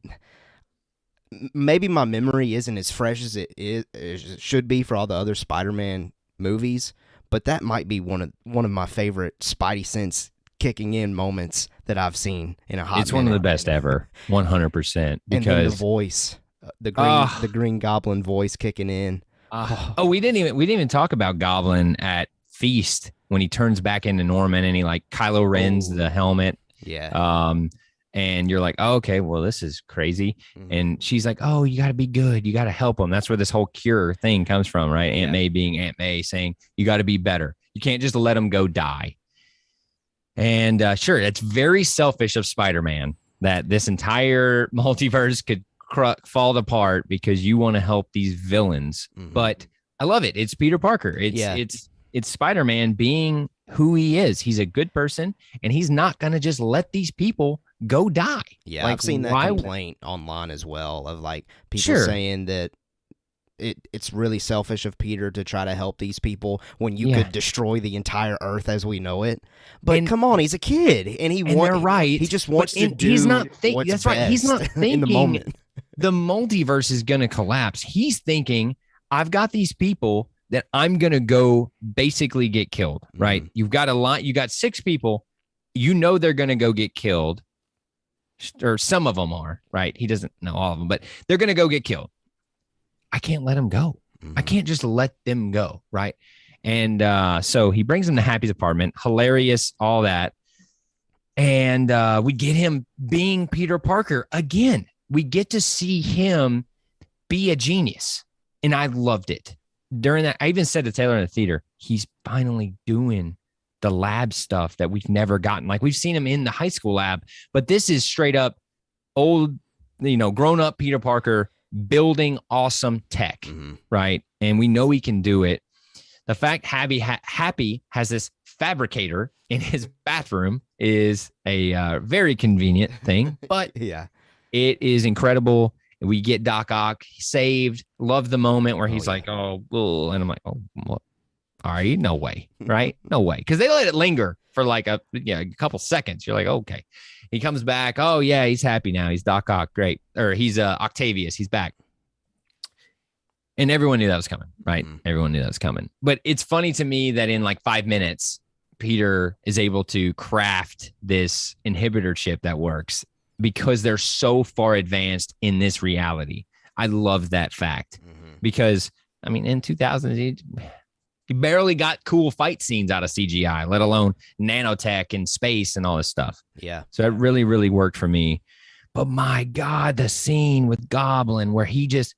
Maybe my memory isn't as fresh as it should be for all the other Spider-Man movies, but that might be one of my favorite Spidey sense kicking in moments that I've seen in a hot It's one of the best ever, 100%. And then the Because voice, the Green Goblin voice kicking in. we didn't even talk about Goblin at Feast when he turns back into Norman and he like Kylo Ren's the helmet. Yeah. And you're like, oh, okay, well, this is crazy. And she's like, oh, you got to be good. You got to help him. That's where this whole cure thing comes from, right? Aunt May being Aunt May saying, you got to be better. You can't just let him go die. And sure, it's very selfish of Spider-Man that this entire multiverse could fall apart because you want to help these villains. But I love it. It's Peter Parker. It's Spider-Man being who he is. He's a good person, and he's not going to just let these people go die. Yeah, I've seen that complaint online as well of like people saying that it's really selfish of Peter to try to help these people when you could destroy the entire Earth as we know it. But come on, he's a kid, and they're right. He just wants to do. He's not what's that's right. He's not thinking in the moment. The multiverse is going to collapse. He's thinking, I've got these people that I'm going to go basically get killed. Right? You've got a lot. You got 6 people. You know they're going to go get killed, or some of them are. Right? He doesn't know all of them, but they're going to go get killed. I can't let them go. I can't just let them go, right? And so he brings him to Happy's apartment. Hilarious, all that. And we get him being Peter Parker again. We get to see him be a genius. And I loved it. During that, I even said to Taylor in the theater, he's finally doing the lab stuff that we've never gotten. Like, we've seen him in the high school lab, but this is straight up old, grown up Peter Parker building awesome tech, right? And we know he can do it. The fact Happy has this fabricator in his bathroom is a very convenient thing, but it is incredible. We get Doc Ock saved. Love the moment where he's like, oh, and I'm like, oh, what? All right, no way, right? No way. Because they let it linger for like a couple seconds. You're like, okay. He comes back. Oh, yeah, he's happy now. He's Doc Ock. Great. Or he's Octavius. He's back. And everyone knew that was coming, right? Everyone knew that was coming. But it's funny to me that in like 5 minutes, Peter is able to craft this inhibitor chip that works because they're so far advanced in this reality. I love that fact because, I mean, in 2000s, you barely got cool fight scenes out of CGI, let alone nanotech and space and all this stuff. Yeah. So it really, really worked for me. But my God, the scene with Goblin where he just,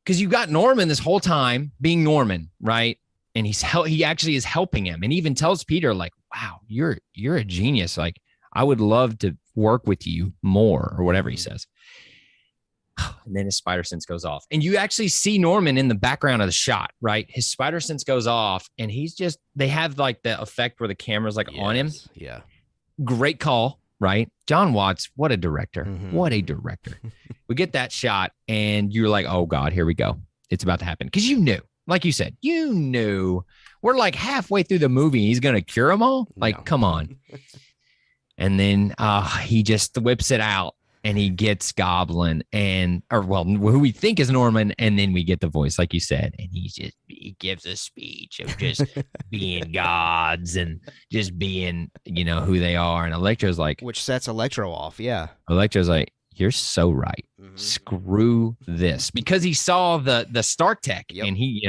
because you got Norman this whole time being Norman, right? And he actually is helping him, and even tells Peter like, "Wow, you're a genius. Like, I would love to work with you more," or whatever he says. And then his spider sense goes off, and you actually see Norman in the background of the shot, right? His spider sense goes off, and they have like the effect where the camera's like on him. Yeah. Great call, right? John Watts, what a director. What a director. We get that shot, and you're like, oh God, here we go. It's about to happen. Because you knew, like you said, we're like halfway through the movie. He's going to cure them all? Like, come on. And then he just whips it out. And he gets Goblin who we think is Norman. And then we get the voice, like you said. And he gives a speech of just being gods and just being, who they are. And Electro's like, which sets Electro off. Yeah. Electro's like, you're so right. Screw this. Because he saw the Stark tech and he,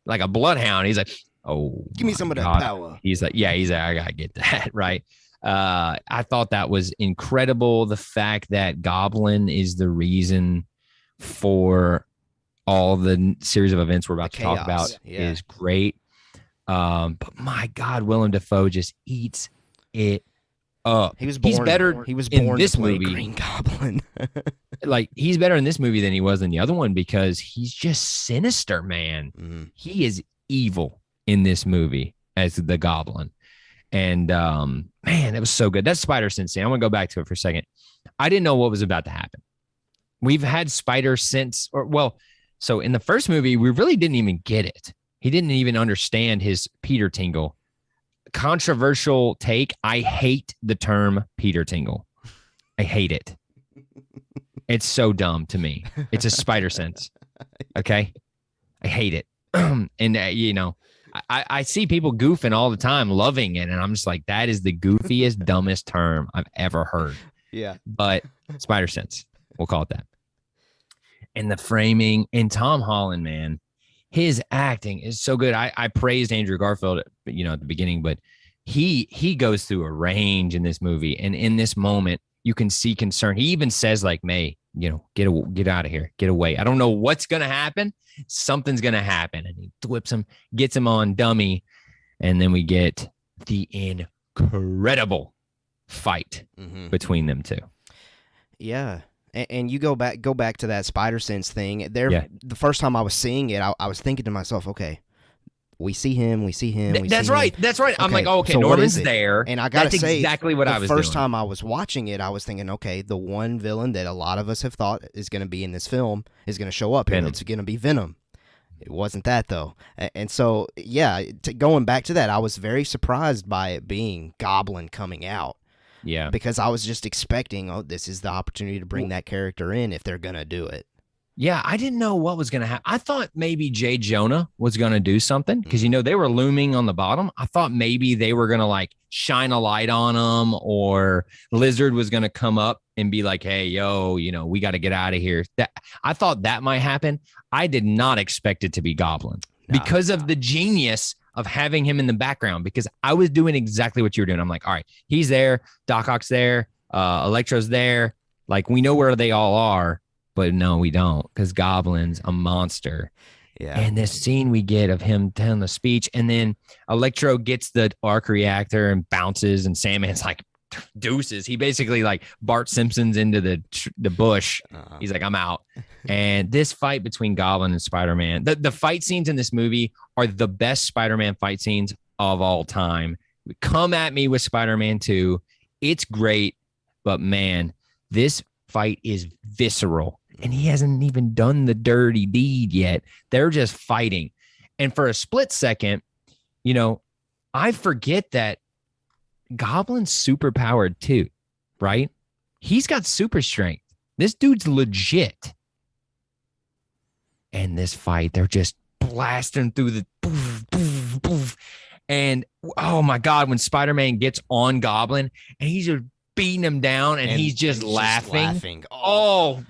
like a bloodhound. He's like, oh, give me some of that power. He's like, I got to get that. Right. I thought that was incredible. The fact that Goblin is the reason for all the series of events we're about to talk about is great. But my God, Willem Dafoe just eats it up. He's better. He was born in this movie. Green Goblin. Like, he's better in this movie than he was in the other one because he's just sinister, man. He is evil in this movie as the Goblin. And man, it was so good. That's Spider Sense. I'm gonna go back to it for a second. I didn't know what was about to happen. We've had Spider Sense, so in the first movie, we really didn't even get it. He didn't even understand his Peter Tingle. Controversial take. I hate the term Peter Tingle. I hate it. It's so dumb to me. It's a Spider Sense. Okay, I hate it. And I see people goofing all the time, loving it. And I'm just like, that is the goofiest, dumbest term I've ever heard. Yeah. But spider sense, we'll call it that. And the framing and Tom Holland, man, his acting is so good. I praised Andrew Garfield, at the beginning, but he goes through a range in this movie. And in this moment, you can see concern. He even says, like, May, get out of here, get away. I don't know what's going to happen. Something's going to happen. And he whips him, gets him on dummy. And then we get the incredible fight between them two. Yeah. And you go back to that spider sense thing. The first time I was seeing it, I was thinking to myself, okay, we see him. That's right. Okay, I'm like, okay, so Norman's there. And I gotta say, exactly what I was doing. The first time I was watching it, I was thinking, okay, the one villain that a lot of us have thought is going to be in this film is going to show up here. It's going to be Venom. It wasn't that, though. And so, yeah, going back to that, I was very surprised by it being Goblin coming out. Yeah. Because I was just expecting, this is the opportunity to bring that character in if they're going to do it. Yeah, I didn't know what was going to happen. I thought maybe Jay Jonah was going to do something because, they were looming on the bottom. I thought maybe they were going to like shine a light on them, or Lizard was going to come up and be like, hey, yo, we got to get out of here. I thought that might happen. I did not expect it to be Goblin because of the genius of having him in the background, because I was doing exactly what you were doing. I'm like, all right, he's there. Doc Ock's there. Electro's there. Like, we know where they all are. But no, we don't, because Goblin's a monster. Yeah. And this scene we get of him telling the speech, and then Electro gets the arc reactor and bounces, and Sandman's like, deuces. He basically like Bart Simpson's into the bush. He's like, I'm out. And this fight between Goblin and Spider-Man, the fight scenes in this movie are the best Spider-Man fight scenes of all time. Come at me with Spider-Man 2. It's great, but man, this fight is visceral. And he hasn't even done the dirty deed yet. They're just fighting. And for a split second, I forget that Goblin's superpowered too, right? He's got super strength. This dude's legit. And this fight, they're just blasting through the poof, poof, poof. And oh my God, when Spider-Man gets on Goblin and he's just beating him down, and he's just laughing. Oh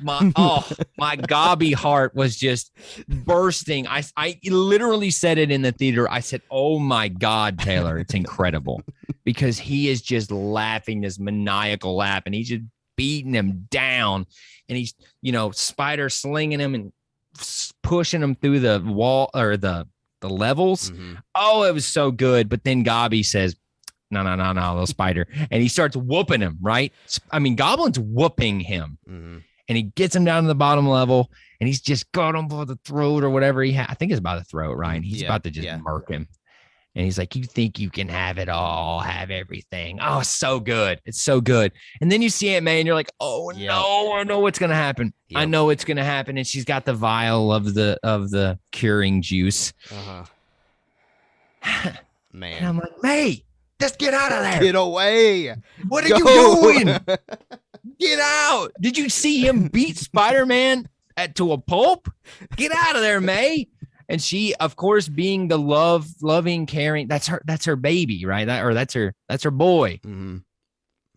my gobby heart was just bursting. I literally said it in the theater. I said, oh my God, Taylor, it's incredible, because he is just laughing this maniacal laugh, and he's just beating him down, and he's spider slinging him and pushing him through the wall or the levels. Oh, it was so good. But then Gobby says, no, little spider. And he starts whooping him, right? I mean, Goblin's whooping him. And he gets him down to the bottom level, and he's just got him by the throat or whatever he I think it's by the throat, right? He's about to just murk him. And he's like, you think you can have it all, have everything. Oh, it's so good. It's so good. And then you see Aunt May, and you're like, oh, no, I know what's going to happen. I know it's going to happen. And she's got the vial of the curing juice. Man. And I'm like, May, just get out of there. Get away. What are you doing? Get out. Did you see him beat Spider-Man to a pulp? Get out of there, May. And she, of course, being the loving, caring, that's her baby, right? That's her boy.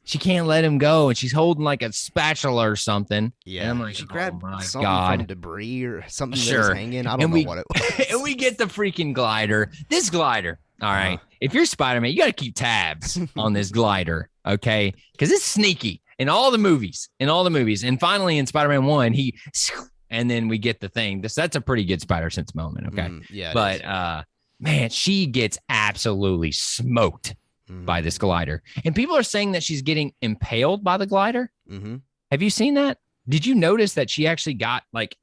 She can't let him go, and she's holding like a spatula or something. Yeah, and I'm like, she grabbed something from debris or something that was hanging. I don't know what it was. And we get the freaking glider. This glider. All right. If you're Spider-Man, you got to keep tabs on this glider, okay? Because it's sneaky in all the movies. And finally in Spider-Man 1, and then we get the thing. That's a pretty good Spider Sense moment, okay? But man, she gets absolutely smoked by this glider. And people are saying that she's getting impaled by the glider. Have you seen that? Did you notice that she actually got like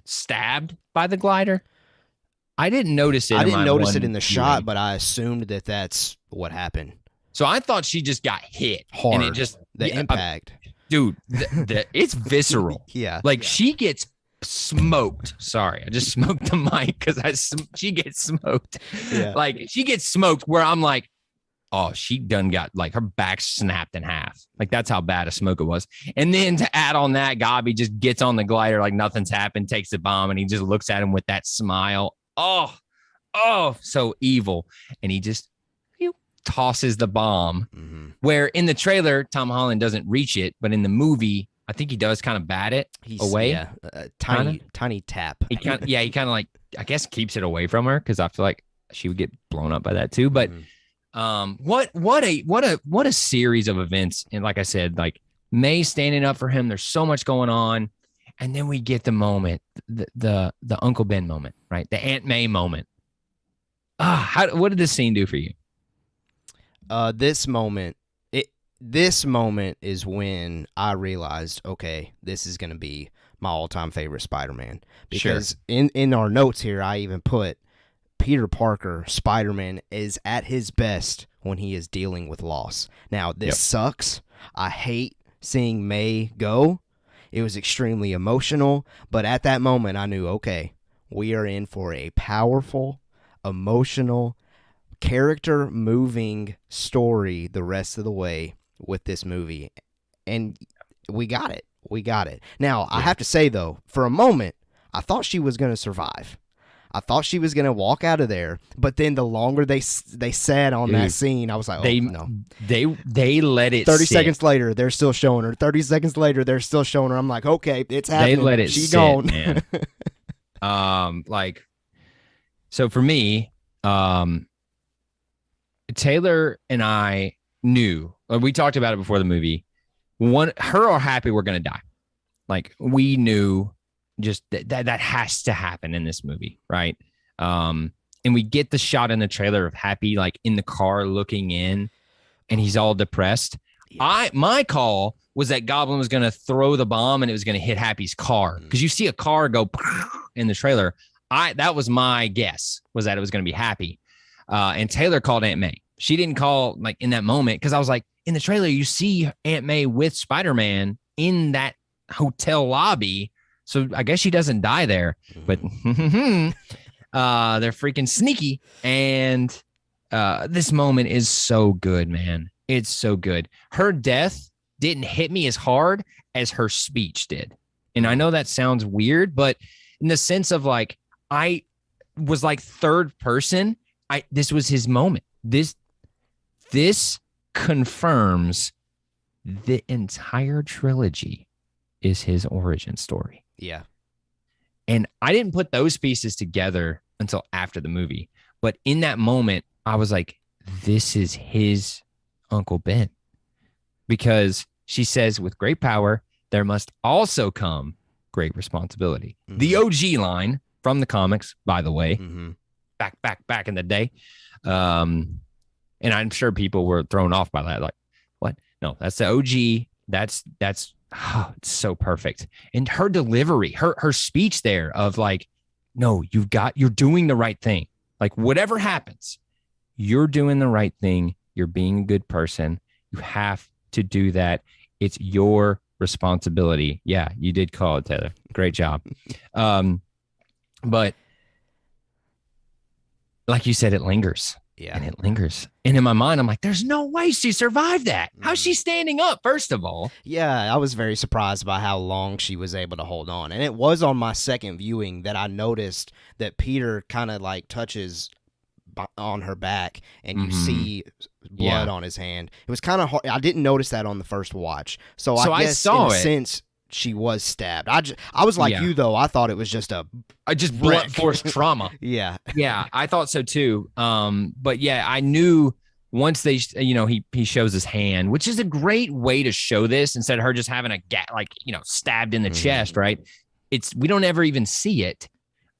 stabbed by the glider? I didn't notice it. I didn't notice it in the shot, but I assumed that that's what happened. So I thought she just got hit hard. And it just the impact, dude. It's visceral. Like she gets smoked. Sorry, I just smoked the mic because she gets smoked. Like she gets smoked. Where I'm like, oh, she done got like her back snapped in half. Like that's how bad a smoke it was. And then to add on that, Gobby just gets on the glider like nothing's happened, takes the bomb, and he just looks at him with that smile. Oh, oh, so evil. And he just tosses the bomb. Mm-hmm. Where in the trailer, Tom Holland doesn't reach it, but in the movie, I think he does kind of bat it away. Yeah, tiny tap. He kind of like, I guess, keeps it away from her because I feel like she would get blown up by that too. But what a series of events. And like I said, like May standing up for him. There's so much going on. And then we get the moment, the Uncle Ben moment, right? The Aunt May moment. What did this scene do for you? This moment is when I realized, okay, this is going to be my all-time favorite Spider-Man. Because in our notes here, I even put Peter Parker, Spider-Man, is at his best when he is dealing with loss. Now, this sucks. I hate seeing May go. It was extremely emotional. But at that moment, I knew, okay, we are in for a powerful, emotional, character-moving story the rest of the way with this movie. And we got it. Now, I have to say, though, for a moment, I thought she was going to survive. I thought she was going to walk out of there. But then the longer they sat on that scene, I was like, no. They let it 30 sit. seconds later, they're still showing her. 30 seconds later, they're still showing her. I'm like, okay, it's happening. They let it She's sit, gone. man. So for me, Taylor and I knew, we talked about it before the movie, her or Happy were going to die. Like, we knew just that has to happen in this movie, right? And we get the shot in the trailer of Happy, like, in the car looking in, and he's all depressed. Yeah. My call was that Goblin was going to throw the bomb and it was going to hit Happy's car, because you see a car go in the trailer. That was my guess, was that it was going to be Happy. And Taylor called Aunt May. She didn't call, like, in that moment, because I was like, in the trailer, you see Aunt May with Spider-Man in that hotel lobby. So I guess she doesn't die there. But they're freaking sneaky. And this moment is so good, man. It's so good. Her death didn't hit me as hard as her speech did. And I know that sounds weird, but in the sense of, like, I was like third person. This was his moment. This confirms the entire trilogy is his origin story. Yeah. And I didn't put those pieces together until after the movie. But in that moment, I was like, this is his Uncle Ben. Because she says, with great power, there must also come great responsibility. Mm-hmm. The OG line from the comics, by the way, back in the day. And I'm sure people were thrown off by that. Like, what? No, that's the OG. That's it's so perfect. And her delivery, her speech there of, like, no, you're doing the right thing. Like, whatever happens, you're doing the right thing. You're being a good person. You have to do that. It's your responsibility. Yeah, you did call it, Taylor. Great job. But like you said, it lingers. Yeah. And it lingers. And in my mind, I'm like, there's no way she survived that. How's she standing up, first of all? Yeah, I was very surprised by how long she was able to hold on. And it was on my second viewing that I noticed that Peter kind of, like, touches on her back, and you see blood on his hand. It was kind of hard. I didn't notice that on the first watch. So I guess in a sense she was stabbed. I was like you, though. I thought it was just just blunt force trauma. Yeah, I thought so too. But yeah, I knew once they, he shows his hand, which is a great way to show this instead of her just having a stabbed in the chest. Right? We don't ever even see it,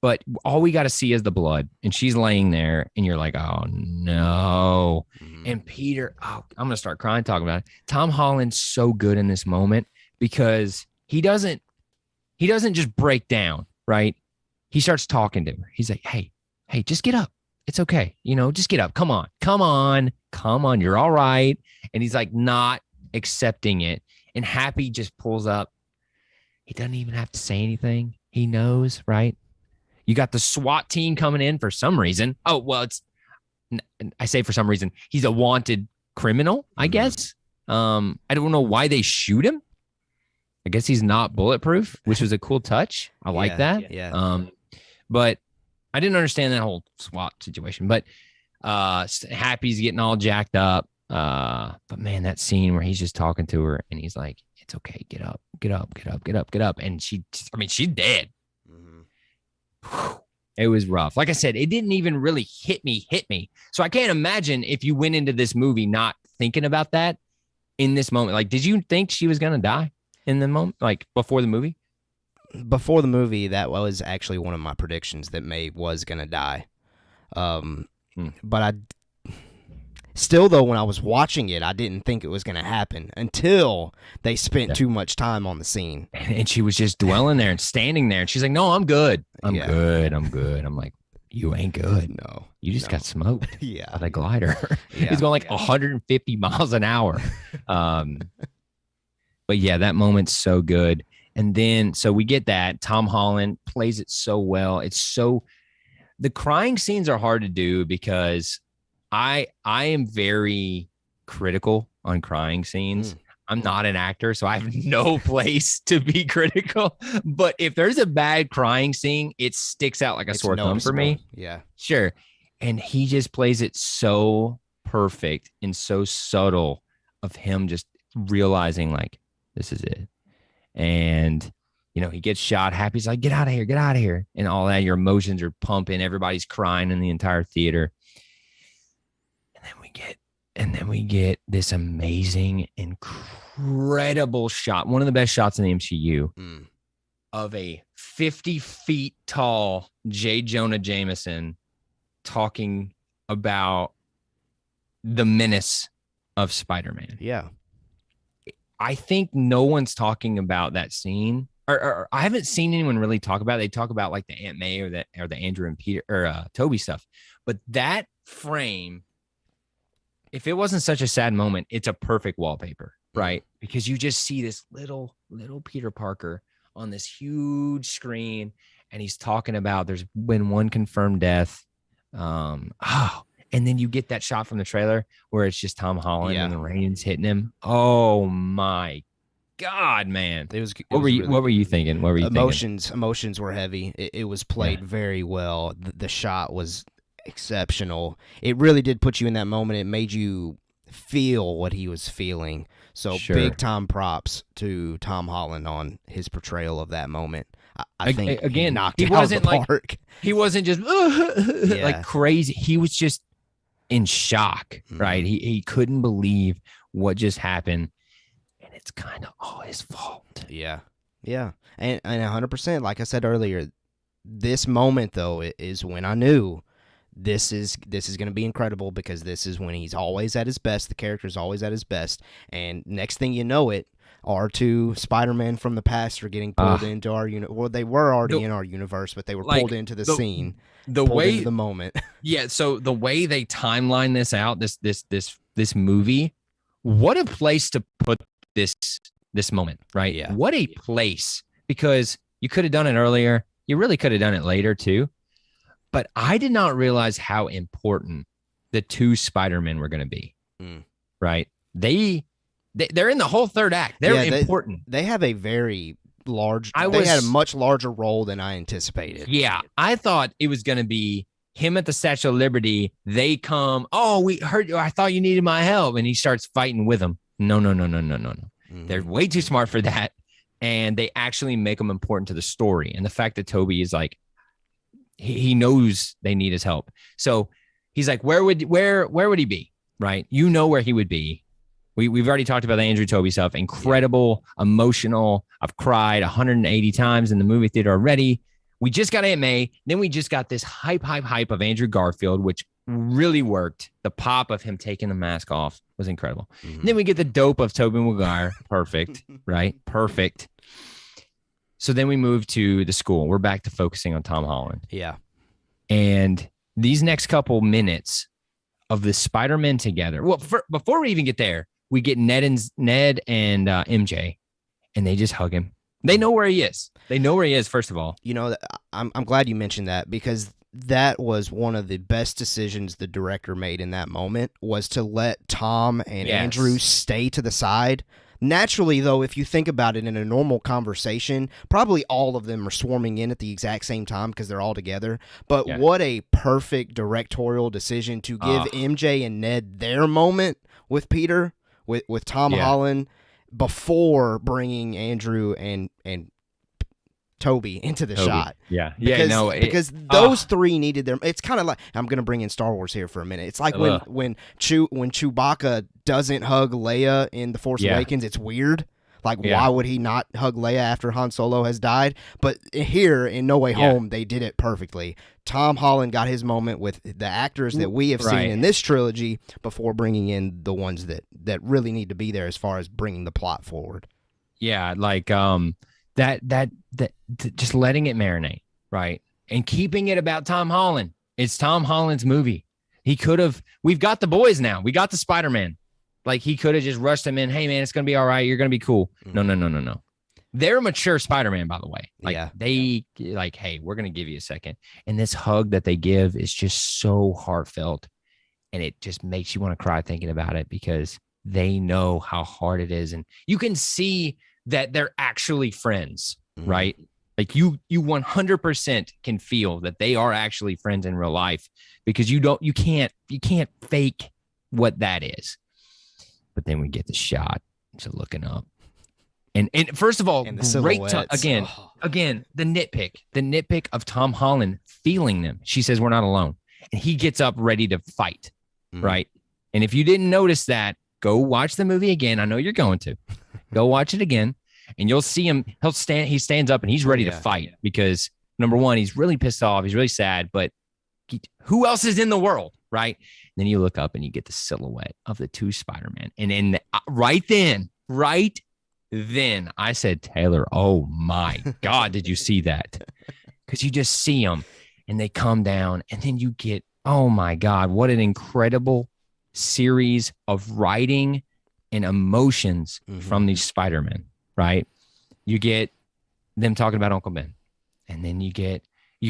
but all we got to see is the blood, and she's laying there, and you're like, oh no. And Peter, I'm gonna start crying talking about it. Tom Holland's so good in this moment because he doesn't just break down, right? He starts talking to her. He's like, hey, just get up. It's okay. Just get up. Come on. You're all right. And he's like not accepting it. And Happy just pulls up. He doesn't even have to say anything. He knows, right? You got the SWAT team coming in for some reason. Oh, well, I say for some reason, he's a wanted criminal, I guess. I don't know why they shoot him. I guess he's not bulletproof, which was a cool touch. I like that. Yeah. But I didn't understand that whole SWAT situation, but Happy's getting all jacked up. But man, that scene where he's just talking to her and he's like, it's okay. Get up, get up, get up, get up, get up. And she's dead. Mm-hmm. It was rough. Like I said, it didn't even really hit me. So I can't imagine if you went into this movie not thinking about that in this moment. Like, did you think she was going to die in the moment, like before the movie? Before the movie, that was actually one of my predictions that May was going to die. But I still, though, when I was watching it, I didn't think it was going to happen until they spent too much time on the scene. And she was just dwelling there and standing there. And she's like, no, I'm good. I'm good. I'm like, you ain't good. No. You just got smoked. Yeah. By the glider. Yeah. He's going like 150 miles an hour. But yeah, that moment's so good. And then, so we get that. Tom Holland plays it so well. The crying scenes are hard to do because I am very critical on crying scenes. I'm not an actor, so I have no place to be critical. But if there's a bad crying scene, it sticks out like a sore thumb for me. Yeah. Sure. And he just plays it so perfect and so subtle of him just realizing like, this is it. And, you know, he gets shot. Happy's like, get out of here, get out of here. And all that, your emotions are pumping. Everybody's crying in the entire theater. And then we get this amazing, incredible shot. One of the best shots in the MCU of a 50 feet tall J. Jonah Jameson talking about the menace of Spider-Man. Yeah. I think no one's talking about that scene, or I haven't seen anyone really talk about it. They talk about like the Aunt May or the Andrew and Peter or Toby stuff, but that frame, if it wasn't such a sad moment, it's a perfect wallpaper, right? Because you just see this little Peter Parker on this huge screen, and he's talking about there's been one confirmed death. And then you get that shot from the trailer where it's just Tom Holland and the rain's hitting him. Oh my God, man! What were you thinking? What were you thinking? Emotions were heavy. It was played very well. The shot was exceptional. It really did put you in that moment. It made you feel what he was feeling. So big time props to Tom Holland on his portrayal of that moment. I think again, knocked it out of the park. He wasn't just like crazy. He was just in shock, right? He couldn't believe what just happened, and it's kind of all his fault. Yeah, and 100%. Like I said earlier, this moment though is when I knew this is going to be incredible, because this is when he's always at his best. The character's always at his best, and next thing you know, our two Spider-Man from the past are getting pulled into our well, they were already in our universe, but they were pulled into the scene. Into the moment. Yeah. So the way they timeline this out, this movie, what a place to put this moment, right? Yeah. What a place, because you could have done it earlier. You really could have done it later too. But I did not realize how important the two Spider-Men were going to be, right? They're in the whole third act. They're important. They have a very large. They had a much larger role than I anticipated. Yeah, I thought it was going to be him at the Statue of Liberty. They come. Oh, we heard you. I thought you needed my help, and he starts fighting with them. No. They're way too smart for that, and they actually make them important to the story. And the fact that Toby is like, he knows they need his help, so he's like, where would he be? Right? You know where he would be. We've already talked about the Andrew Toby stuff. Incredible, emotional. I've cried 180 times in the movie theater already. We just got Aunt May. Then we just got this hype of Andrew Garfield, which really worked. The pop of him taking the mask off was incredible. And then we get the dope of Tobey Maguire. Perfect, right? Perfect. So then we move to the school. We're back to focusing on Tom Holland. Yeah. And these next couple minutes of the Spider-Man together. Well, before we even get there, we get Ned and MJ, and they just hug him. They know where he is. First of all. You know, I'm glad you mentioned that, because that was one of the best decisions the director made in that moment, was to let Tom and Andrew stay to the side. Naturally, though, if you think about it in a normal conversation, probably all of them are swarming in at the exact same time because they're all together. But what a perfect directorial decision to give MJ and Ned their moment with Peter, with Tom Holland, before bringing Andrew and Toby into the shot. Because those three needed their. It's kind of like, I'm going to bring in Star Wars here for a minute. It's like when Chewbacca doesn't hug Leia in The Force Awakens, it's weird. Like, why would he not hug Leia after Han Solo has died? But here in No Way Home, they did it perfectly. Tom Holland got his moment with the actors that we have seen in this trilogy before bringing in the ones that really need to be there as far as bringing the plot forward. Yeah, like that just letting it marinate, right? And keeping it about Tom Holland. It's Tom Holland's movie. He could have, we've got the boys now. We got the Spider-Man. Like, he could have just rushed him in. Hey, man, it's going to be all right. You're going to be cool. No. They're mature Spider-Man, by the way. Like, they, like, hey, we're going to give you a second. And this hug that they give is just so heartfelt. And it just makes you want to cry thinking about it because they know how hard it is. And you can see that they're actually friends, right? Like, you 100% can feel that they are actually friends in real life because you can't fake what that is. But then we get the shot to looking up. And first of all, great again, the nitpick of Tom Holland feeling them. She says, we're not alone. And he gets up ready to fight, right? And if you didn't notice that, go watch the movie again. I know you're going to. Go watch it again. And you'll see him. He stands up and he's ready to fight because, number one, he's really pissed off. He's really sad. But who else is in the world, right? And then you look up and you get the silhouette of the two Spider-Man. And right then, I said, Taylor, oh my God, did you see that? Because you just see them and they come down and then you get, oh my God, what an incredible series of writing and emotions from these Spider-Men, right? You get them talking about Uncle Ben. And then you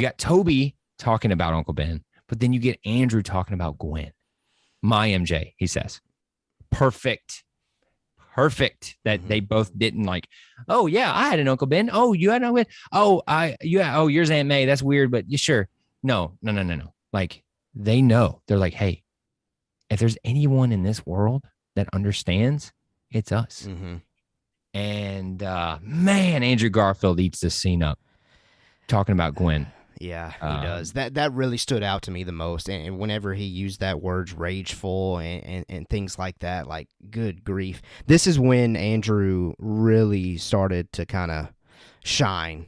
got Toby talking about Uncle Ben, but then you get Andrew talking about Gwen. My MJ, he says. Perfect that they both didn't like, oh yeah, I had an Uncle Ben. Oh, you had an Uncle Ben. Oh, yours Aunt May. That's weird, but you sure. No. Like, they know. They're like, hey, if there's anyone in this world that understands, it's us. And man, Andrew Garfield eats this scene up talking about Gwen. Yeah, he does. That really stood out to me the most. And whenever he used that word rageful and things like that, like, good grief. This is when Andrew really started to kind of shine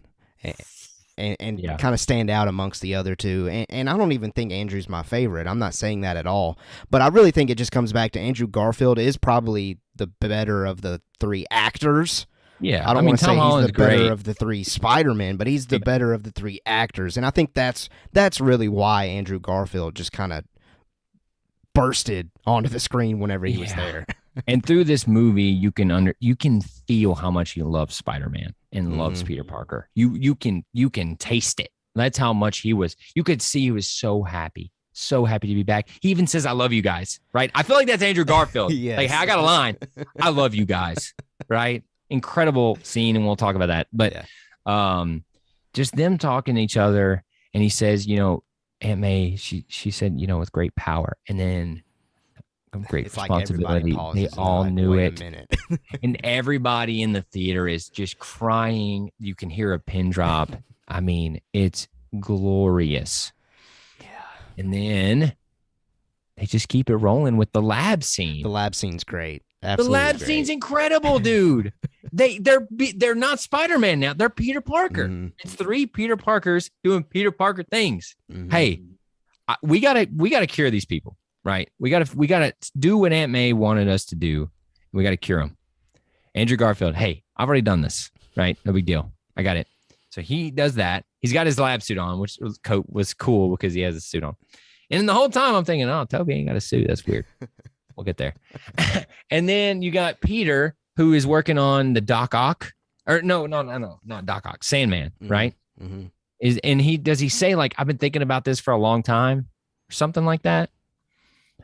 and kind of stand out amongst the other two. And I don't even think Andrew's my favorite. I'm not saying that at all. But I really think it just comes back to Andrew Garfield is probably the better of the three actors. Yeah, I don't want to say he's the better great. of the three Spider-Men, but he's the better of the three actors. And I think that's really why Andrew Garfield just kind of bursted onto the screen whenever he was there. And through this movie, you can feel how much he loves Spider-Man and loves Peter Parker. You can taste it. That's how much he was. You could see he was so happy to be back. He even says, "I love you guys." Right? I feel like that's Andrew Garfield. Yes. Like, I got a line. I love you guys. Right? Incredible scene, and we'll talk about that. But just them talking to each other, and he says, Aunt May, she said, with great power, and then great responsibility. Like they all knew it. And everybody in the theater is just crying. You can hear a pin drop. I mean, it's glorious. Yeah. And then they just keep it rolling with the lab scene. The lab scene's great. Absolutely the lab great. scene's incredible, dude. They're not Spider-Man now. They're Peter Parker. It's three Peter Parkers doing Peter Parker things. Hey, we gotta cure these people, right? We gotta do what Aunt May wanted us to do. We gotta cure them. Andrew Garfield. Hey, I've already done this, right? No big deal. I got it. So he does that. He's got his lab suit on, which was cool because he has a suit on. And the whole time I'm thinking, oh, Toby ain't got a suit. That's weird. We'll get there. And then you got Peter, who is working on the Doc Ock, or no, not Doc Ock, Sandman, right? Does he say, like, I've been thinking about this for a long time, or something like that?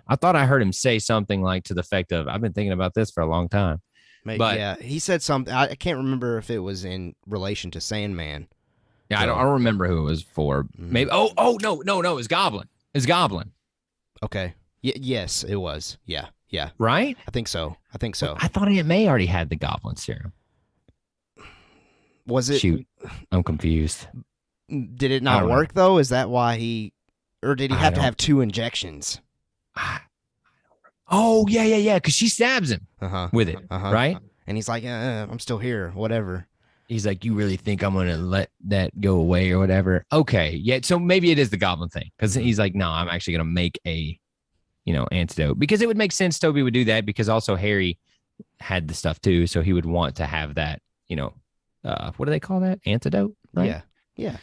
I thought I heard him say something like to the effect of, I've been thinking about this for a long time. But yeah, he said something. I can't remember if it was in relation to Sandman. yeah, I don't remember who it was for. Maybe. Oh, no, it was Goblin. It's Goblin. Okay. Yes, it was. Yeah. Right? I think so. Well, I thought Aunt May already had the Goblin serum. Was it? Shoot, I'm confused. Did it not work though? Is that why or did he have to have 2 injections? Oh yeah. Because she stabs him with it, right? And he's like, "I'm still here. Whatever." He's like, "You really think I'm gonna let that go away or whatever?" Okay, yeah. So maybe it is the Goblin thing because he's like, "No, I'm actually gonna make a, antidote," because it would make sense. Toby would do that because also Harry had the stuff too, so he would want to have that. What do they call that? Antidote, right? Yeah.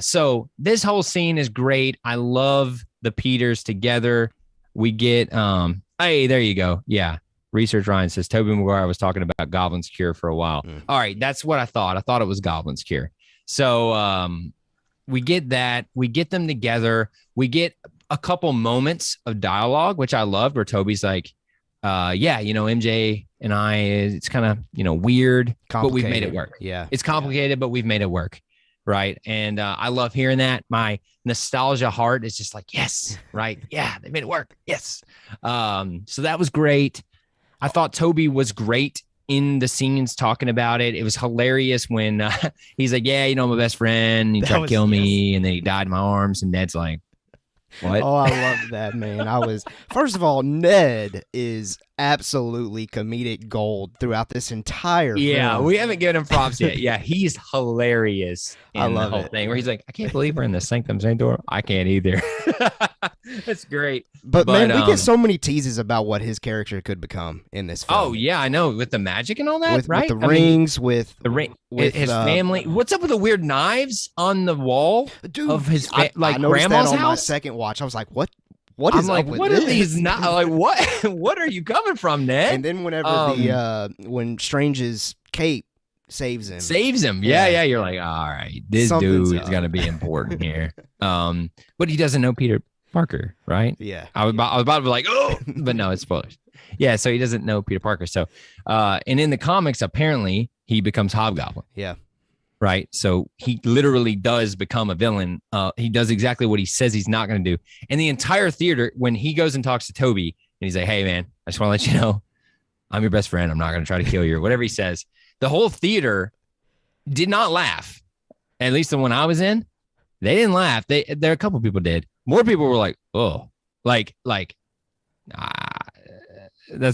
So this whole scene is great. I love the Peters together. We get hey, there you go. Yeah. Research Ryan says Tobey Maguire was talking about Goblin's Cure for a while. All right, that's what I thought. I thought it was Goblin's Cure. So we get that. We get them together. We get a couple moments of dialogue, which I loved, where Toby's like, MJ and I, it's kind of, weird, but we've made it work. Yeah. It's complicated, but we've made it work. Right. And I love hearing that. My nostalgia heart is just like, yes, right. Yeah, they made it work. Yes. So that was great. I thought Toby was great in the scenes talking about it. It was hilarious when he's like, yeah, my best friend, he tried to kill me and then he died in my arms. And Ned's like, what? Oh, I love that, man. First of all, Ned is absolutely comedic gold throughout this entire film. Yeah, we haven't given him props yet. Yeah, he's hilarious in the whole thing where he's like, I can't believe we're in the Sanctum Sanctorum. I can't either. That's great. But man, we get so many teases about what his character could become in this film. Oh, yeah, I know. With the magic and all that, right? With the rings, with the ring, with his family. What's up with the weird knives on the wall of his I noticed grandma's that on house? my second watch. I was like, what is up with what this? Are these not like what are you coming from, Ned? And then whenever when Strange's cape saves him. Yeah, you're like, all right, this dude is gonna be important here. But he doesn't know Peter Parker, right? Yeah. I was about to be like, oh, but no, it's spoilers. Yeah, so he doesn't know Peter Parker. So and in the comics, apparently he becomes Hobgoblin. Yeah. Right. So he literally does become a villain. He does exactly what he says he's not going to do. And the entire theater, when he goes and talks to Toby and he's like, hey, man, I just want to let you know, I'm your best friend. I'm not going to try to kill you or whatever he says. The whole theater did not laugh. At least the one I was in, they didn't laugh. There a couple people did. More people were like, oh, that's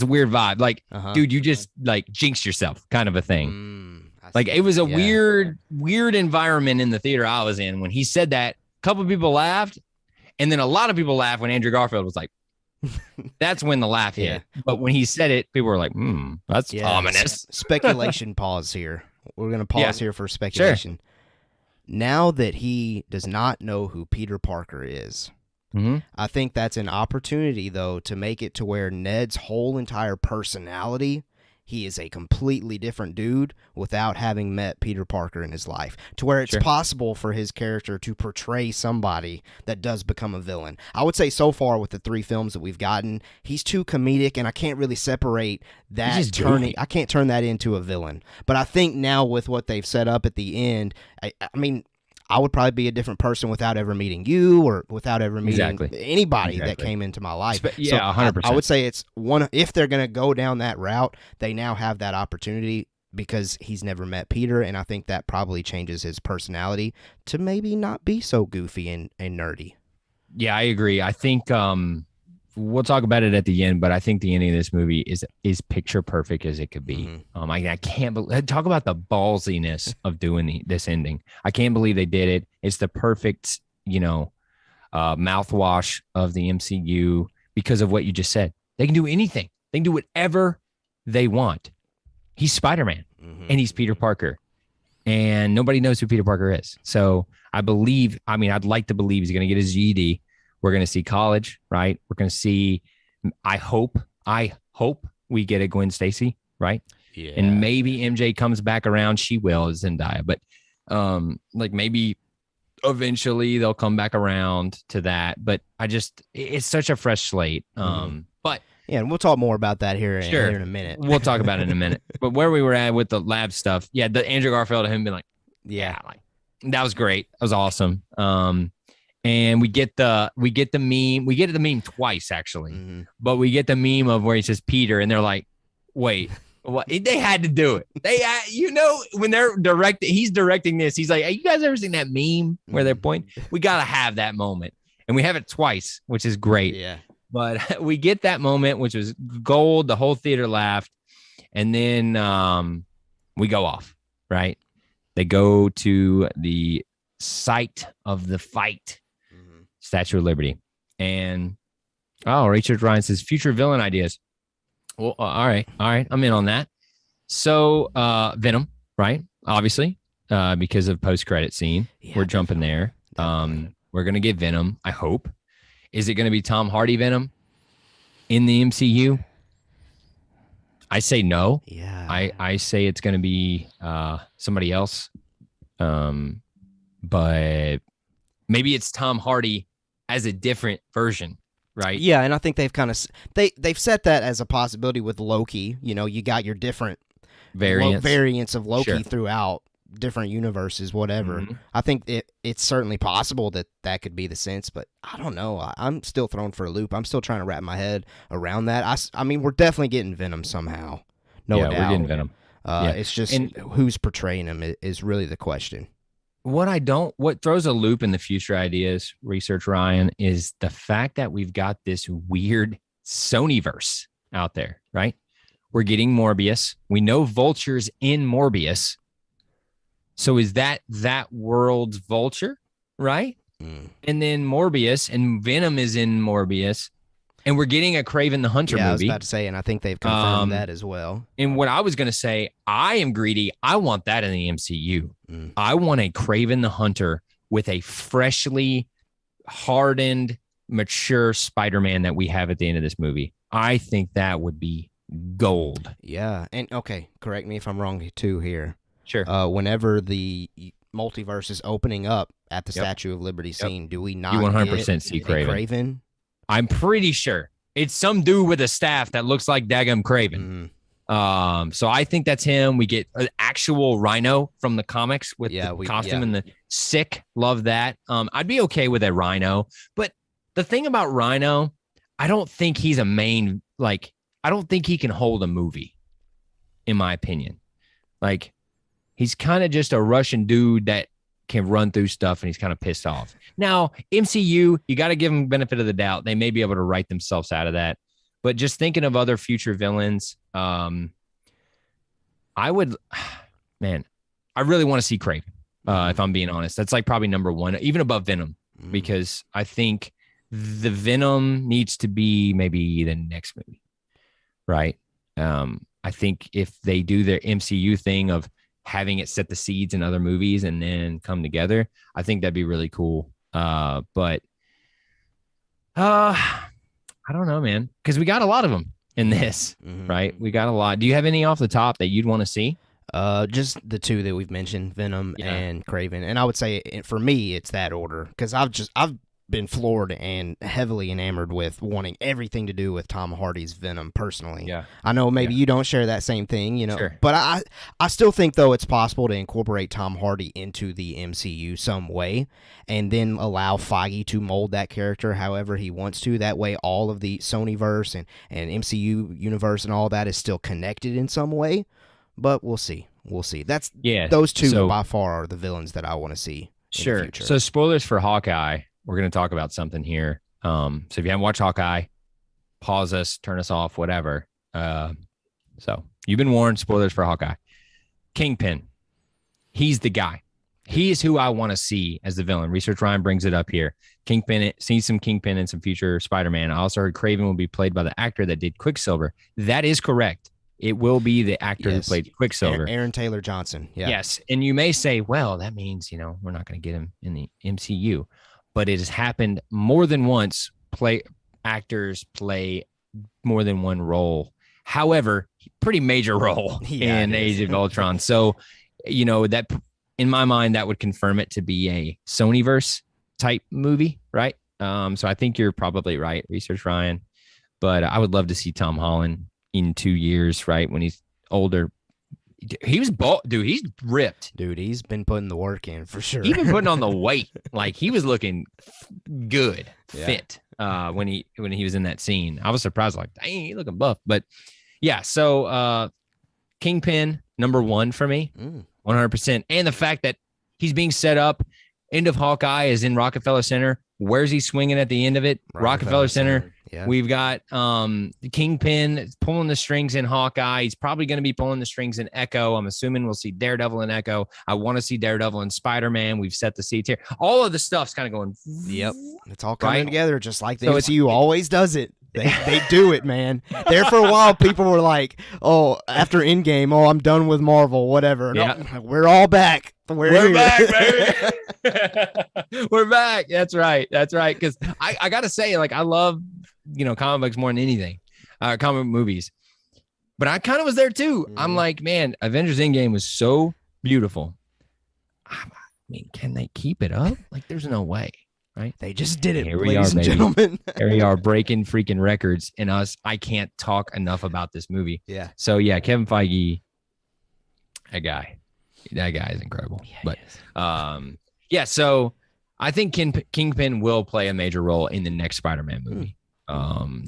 a weird vibe. Like, dude, you just jinxed yourself kind of a thing. It was a weird environment in the theater I was in. When he said that, a couple of people laughed, and then a lot of people laughed when Andrew Garfield was like, that's when the laugh hit. But when he said it, people were like, that's ominous. Speculation pause here. We're going to pause here for speculation. Sure. Now that he does not know who Peter Parker is, I think that's an opportunity, though, to make it to where Ned's whole entire personality, he is a completely different dude without having met Peter Parker in his life, to where it's possible for his character to portray somebody that does become a villain. I would say so far with the 3 films that we've gotten, he's too comedic, and I can't really separate that turning. I can't turn that into a villain. But I think now with what they've set up at the end, I mean, I would probably be a different person without ever meeting you or without ever meeting anybody that came into my life. 100%. I would say it's one. If they're going to go down that route, they now have that opportunity because he's never met Peter, and I think that probably changes his personality to maybe not be so goofy and nerdy. Yeah, I agree. I think we'll talk about it at the end, but I think the ending of this movie is picture perfect as it could be. I can't believe, talk about the ballsiness of doing this ending. I can't believe they did it. It's the perfect, mouthwash of the MCU because of what you just said. They can do anything. They can do whatever they want. He's Spider-Man and he's Peter Parker, and nobody knows who Peter Parker is. So I'd like to believe he's going to get his GED. We're going to see college, right? We're going to see, I hope we get a Gwen Stacy, right? Yeah. And maybe MJ comes back around. She will, as Zendaya. But maybe eventually they'll come back around to that. But it's such a fresh slate. But Yeah, and we'll talk more about that here in a minute. We'll talk about it in a minute. But where we were at with the lab stuff, yeah, the Andrew Garfield and him being like, like that was great. That was awesome. And we get the meme. We get the meme twice actually, but we get the meme of where he says Peter, and they're like, wait. What they had to do it. When they're he's directing this. He's like, hey, you guys ever seen that meme where they're pointing? We got to have that moment. And we have it twice, which is great. Yeah. But we get that moment, which was gold. The whole theater laughed. And then we go off, right? They go to the site of the fight, Statue of Liberty. And, Richard Ryan says, future villain ideas. Well, all right. I'm in on that. So Venom, right? Obviously, because of post-credit scene. Yeah, we're jumping there. We're going to get Venom, I hope. Is it going to be Tom Hardy Venom in the MCU? I say no. Yeah. I say it's going to be somebody else. But maybe it's Tom Hardy as a different version. Right. Yeah, and I think they've kind of they've set that as a possibility with Loki. You got your different variants of Loki throughout different universes, whatever. I think it's certainly possible that could be the sense, but I don't know. I'm still thrown for a loop. I'm still trying to wrap my head around that. I mean, we're definitely getting Venom somehow. No doubt. We're getting Venom. It's just who's portraying him is really the question. What throws a loop in the future ideas, Research Ryan, is the fact that we've got this weird Sonyverse out there, right? We're getting Morbius. We know Vulture's in Morbius. So is that world's Vulture, right? And then Morbius and Venom is in Morbius. And we're getting a Kraven the Hunter movie. I was about to say, and I think they've confirmed that as well. And what I was going to say, I am greedy. I want that in the MCU. I want a Kraven the Hunter with a freshly hardened, mature Spider-Man that we have at the end of this movie. I think that would be gold. Yeah. And okay, correct me if I'm wrong too here. Sure. Whenever the multiverse is opening up at the Statue of Liberty scene, do we not 100% see Kraven? I'm pretty sure it's some dude with a staff that looks like Daggum Kraven. So I think that's him. We get an actual Rhino from the comics with the costume and the sick. Love that. I'd be okay with a Rhino, but the thing about Rhino, I don't think he's a main, I don't think he can hold a movie, in my opinion. He's kind of just a Russian dude that can run through stuff and he's kind of pissed off. Now, MCU, you got to give them benefit of the doubt. They may be able to write themselves out of that. But just thinking of other future villains, I really want to see Kraven, if I'm being honest. That's probably number one, even above Venom, because I think the Venom needs to be maybe the next movie, right? I think if they do their MCU thing of having it set the seeds in other movies and then come together, I think that'd be really cool. But I don't know, man, because we got a lot of them in this, right? We got a lot. Do you have any off the top that you'd want to see? Just the two that we've mentioned, Venom and Kraven. And I would say for me, it's that order, because I've been floored and heavily enamored with wanting everything to do with Tom Hardy's Venom personally. Yeah. I know maybe you don't share that same thing, Sure. But I still think, though, it's possible to incorporate Tom Hardy into the MCU some way and then allow Feige to mold that character however he wants to. That way all of the Sonyverse and MCU universe and all that is still connected in some way. But we'll see. That's those two by far are the villains that I want to see. Sure. In the future. So spoilers for Hawkeye. We're going to talk about something here. So if you haven't watched Hawkeye, pause us, turn us off, whatever. So you've been warned. Spoilers for Hawkeye. Kingpin. He's the guy. He is who I want to see as the villain. Research Ryan brings it up here. Kingpin, see some Kingpin in some future Spider-Man. I also heard Kraven will be played by the actor that did Quicksilver. That is correct. It will be the actor who played Quicksilver. Aaron Taylor Johnson. Yeah. Yes. And you may say, well, that means, we're not going to get him in the MCU. But it has happened more than once. Actors play more than one role. However, pretty major role in Age of Ultron. So, that in my mind, that would confirm it to be a Sonyverse type movie, right? So I think you're probably right, Research Ryan. But I would love to see Tom Holland in 2 years, right? When he's older. He was bald, dude. He's ripped. Dude, he's been putting the work in for sure. He's been putting on the weight. Like he was looking good, Yeah. fit. When he was in that scene, I was surprised. Like, dang, he looking buff. But yeah, so Kingpin #1 for me, 100%. And the fact that he's being set up. End of Hawkeye is in Rockefeller Center. Where's he swinging at the end of it? Rockefeller Center. Yeah. We've got the Kingpin pulling the strings in Hawkeye. He's probably going to be pulling the strings in Echo. I'm assuming we'll see Daredevil in Echo. I want to see Daredevil and Spider-Man. We've set the seats here. All of the stuff's kind of going. Yep. It's all coming Right? together just like the So MCU always does it. They do it, man. There for a while, people were like, "Oh, after Endgame, I'm done with Marvel, whatever." No, Yeah. we're all back. We're back, baby. We're back. That's right. Because I got to say, like, I love, comic books more than anything, comic book movies. But I kind of was there too. I'm like, man, Avengers Endgame was so beautiful. I mean, can they keep it up? Like, there's no way. Right? They just did it, Here we ladies are, and baby. gentlemen. Here we are breaking freaking records in us. I can't talk enough about this movie. Yeah. So yeah, Kevin Feige, that guy is incredible. Yeah, so I think Kingpin will play a major role in the next Spider-Man movie.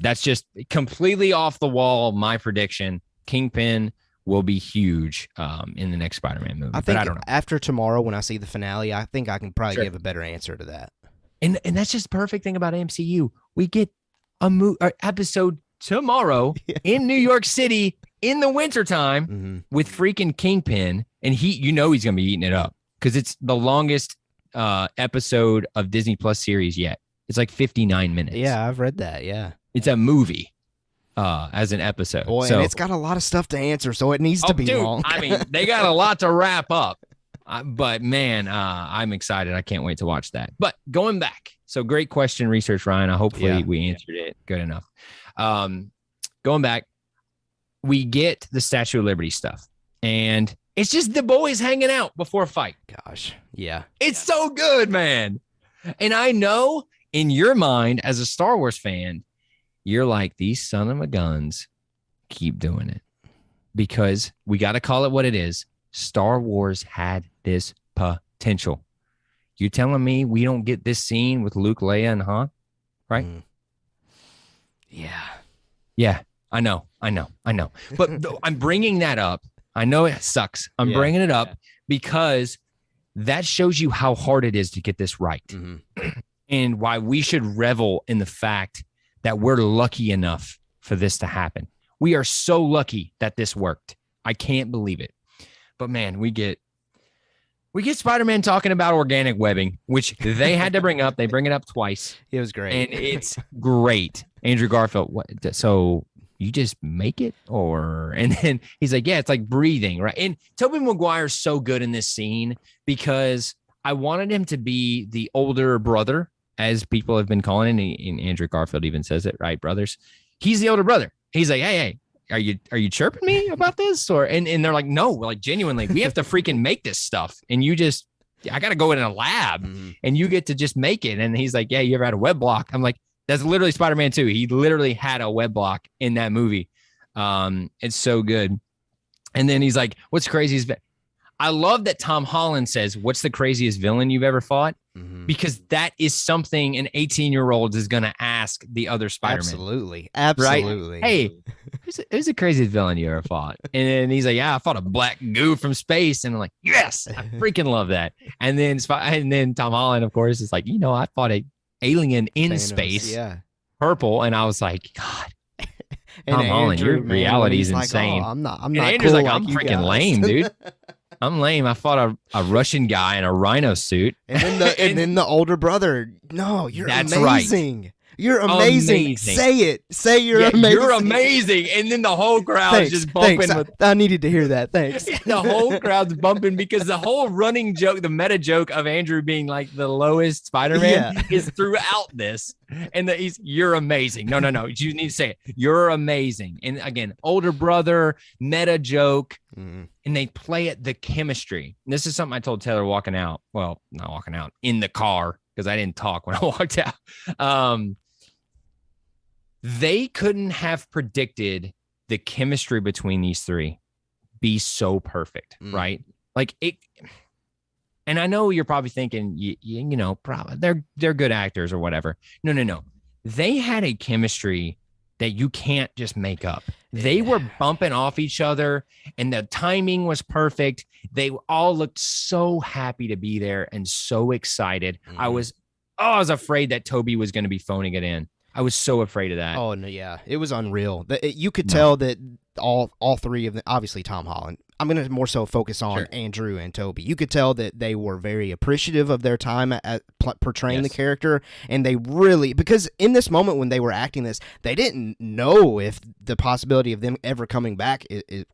That's just completely off the wall. My prediction: Kingpin will be huge in the next Spider-Man movie. But I don't know. After tomorrow, when I see the finale, I think I can probably Sure. give a better answer to that. And that's just the perfect thing about MCU. We get a episode tomorrow in New York City in the wintertime with freaking Kingpin. And he's going to be eating it up because it's the longest episode of Disney Plus series yet. It's like 59 minutes. Yeah, I've read that. Yeah. It's a movie as an episode. Boy, and it's got a lot of stuff to answer, so it needs to be long. I mean, they got a lot to wrap up. But man, I'm excited. I can't wait to watch that. But going back, so great question, research, Ryan. Hopefully we answered it good enough. Going back, we get the Statue of Liberty stuff, and it's just the boys hanging out before a fight. Gosh, yeah, it's so good, man. And I know in your mind, as a Star Wars fan, you're like, these son of a guns keep doing it because we got to call it what it is. Star Wars had this potential. You telling me we don't get this scene with Luke, Leia, and Han, right? Yeah. I know. But I'm bringing that up. I know it sucks. I'm bringing it up because that shows you how hard it is to get this right, and why we should revel in the fact that we're lucky enough for this to happen. We are so lucky that this worked. I can't believe it. But man, we get Spider-Man talking about organic webbing, which they had to bring up. They bring it up twice. It was great. And it's great. Andrew Garfield, so you just make it? And then he's like, yeah, it's like breathing, right? And Tobey Maguire's so good in this scene because I wanted him to be the older brother, as people have been calling him. And Andrew Garfield even says it, right, brothers? He's the older brother. He's like, hey, are you chirping me about this? And they're like, no, like genuinely, we have to freaking make this stuff. And I got to go in a lab and you get to just make it. And he's like, yeah, you ever had a web block? I'm like, that's literally Spider-Man 2. He literally had a web block in that movie. It's so good. And then he's like, what's crazy is I love that Tom Holland says, what's the craziest villain you've ever fought? Because that is something an 18-year-old is going to ask the other Spider-Man. Absolutely. Right? Hey, who's the craziest villain you ever fought? And then he's like, yeah, I fought a black goo from space. And I'm like, yes, I freaking love that. And then Tom Holland, of course, is like, I fought an alien in space, purple. And I was like, God, Tom Holland, your reality is insane. Like, I'm not Andrew's cool like, I'm freaking guys. lame, dude. I'm lame. I fought a Russian guy in a rhino suit. And then the older brother, no, you're That's amazing. Right. You're amazing. Say it. Say you're amazing. You're amazing. And then the whole crowd's just bumping. I needed to hear that. Thanks. The whole crowd's bumping because the whole running joke, the meta joke of Andrew being like the lowest Spider-Man is throughout this. And you're amazing. No. You need to say it. You're amazing. And again, older brother, meta joke. And they play it, the chemistry. And this is something I told Taylor walking out. Well, not walking out, in the car, because I didn't talk when I walked out. They couldn't have predicted the chemistry between these three be so perfect, right? Like it. And I know you're probably thinking, you know, probably they're good actors or whatever. No. They had a chemistry that you can't just make up. They were bumping off each other and the timing was perfect. They all looked so happy to be there and so excited. I was afraid that Toby was going to be phoning it in. I was so afraid of that. Oh no, yeah, it was unreal. You could tell that all three of them, obviously Tom Holland. I'm going to more so focus on Andrew and Toby. You could tell that they were very appreciative of their time at portraying the character, and they really, because in this moment when they were acting this, they didn't know if the possibility of them ever coming back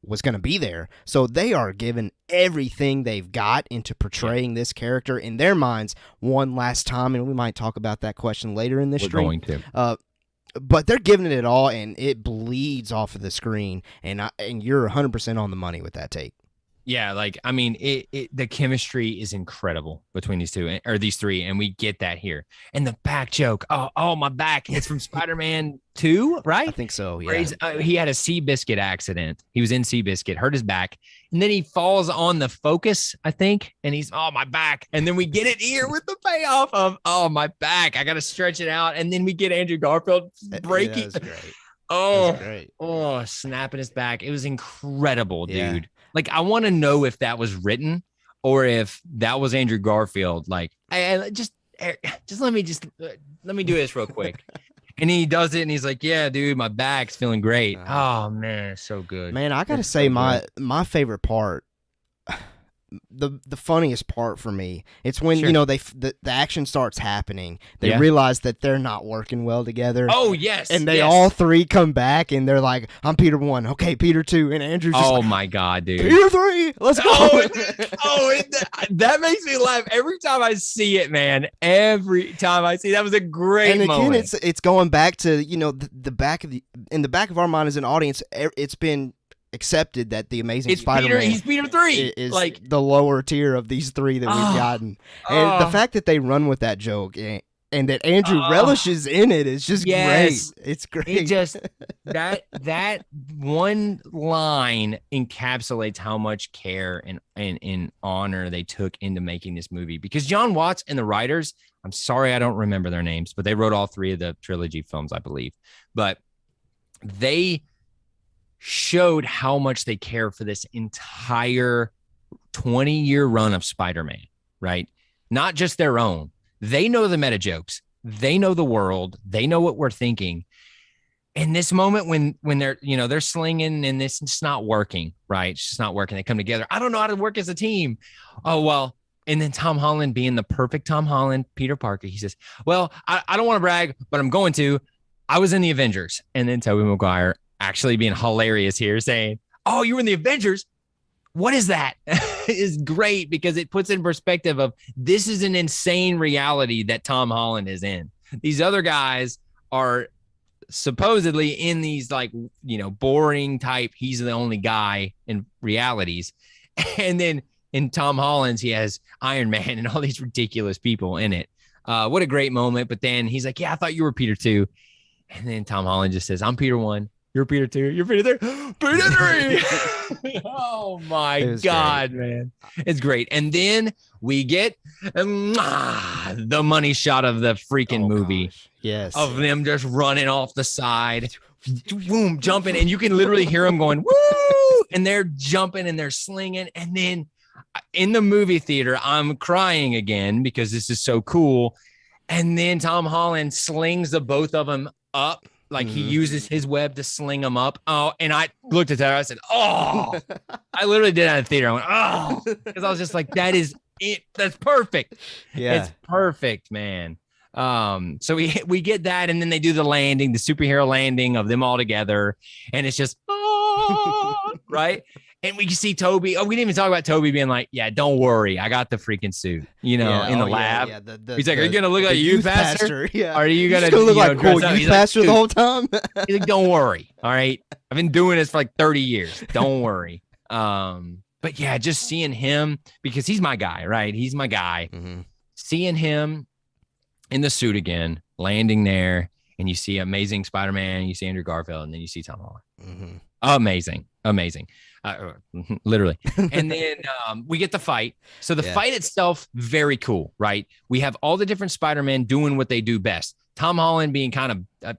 was going to be there. So they are giving everything they've got into portraying this character in their minds one last time, and we might talk about that question later in this stream. We're going to. But they're giving it all, and it bleeds off of the screen, and you're 100% on the money with that take. Yeah, like, I mean, the chemistry is incredible between these two, or these three, and we get that here. And the back joke, oh, my back, it's from Spider-Man 2, right? I think so, yeah. He had a Seabiscuit accident. He was in Seabiscuit, hurt his back, and then he falls on the Focus, I think, and he's, my back. And then we get it here with the payoff of, my back. I got to stretch it out. And then we get Andrew Garfield breaking. Yeah, that was great. Snapping his back. It was incredible, dude. Yeah. Like, I want to know if that was written or if that was Andrew Garfield. Like, just let me do this real quick. And he does it, and he's like, "Yeah, dude, my back's feeling great." Oh man, it's so good. Man, I gotta say, my favorite part, the funniest part for me, it's when you know the action starts happening. They realize that they're not working well together. Oh yes, and they all three come back, and they're like, "I'm Peter 1, okay, Peter 2," and Andrew's just like, my god, dude, Peter 3, let's go. That makes me laugh every time I see it, man. Every time I see that was a great moment. And again, moment. it's going back to in the back of our mind as an audience, it's been accepted that the Amazing Spider-Man he's Peter 3 is like the lower tier of these three that we've gotten, and the fact that they run with that joke and that Andrew relishes in it is just great. It's great. It just that one line encapsulates how much care and honor they took into making this movie, because John Watts and the writers, I'm sorry I don't remember their names, but they wrote all three of the trilogy films, I believe, but they showed how much they care for this entire 20-year run of Spider-Man, right? Not just their own. They know the meta jokes. They know the world. They know what we're thinking. And this moment when they're slinging and this, it's not working, right? It's just not working. They come together. I don't know how to work as a team. Oh, well. And then Tom Holland, being the perfect Tom Holland, Peter Parker, he says, well, I don't want to brag, but I'm going to. I was in the Avengers. And then Tobey Maguire, actually being hilarious here, saying, "Oh, you were in the Avengers? What is that?" is great, because it puts in perspective of this is an insane reality that Tom Holland is in. These other guys are supposedly in these, like, boring type, he's the only guy in realities. And then in Tom Holland's, he has Iron Man and all these ridiculous people in it. What a great moment. But then he's like, "Yeah, I thought you were Peter 2. And then Tom Holland just says, "I'm Peter 1. You're Peter 2. You're Peter 3. Peter 3. Oh my God, great. Man. It's great. And then we get the money shot of the freaking movie. Gosh. Yes. Of them just running off the side, boom, jumping. And you can literally hear them going, woo! And they're jumping and they're slinging. And then in the movie theater, I'm crying again because this is so cool. And then Tom Holland slings the both of them up. Like he uses his web to sling them up. Oh, and I looked at that. I said, "Oh!" I literally did that in the theater. I went, "Oh!" Because I was just like, "That is it. That's perfect. Yeah, it's perfect, man." So we get that, and then they do the landing, the superhero landing of them all together, and it's just right. And we can see Toby. Oh, we didn't even talk about Toby being like, "Yeah, don't worry, I got the freaking suit." In the lab. Yeah, he's like, "Are you gonna look like a youth pastor? Yeah. Are you gonna look like cool youth pastor the whole time?" He's like, "Don't worry. All right, I've been doing this for like 30 years. Don't worry." But yeah, just seeing him, because he's my guy, right? He's my guy. Seeing him in the suit again, landing there, and you see Amazing Spider-Man, you see Andrew Garfield, and then you see Tom Holland. Mm-hmm. Amazing, literally. And then we get the fight. So the fight itself, very cool, right? We have all the different Spider-Men doing what they do best. Tom Holland being kind of,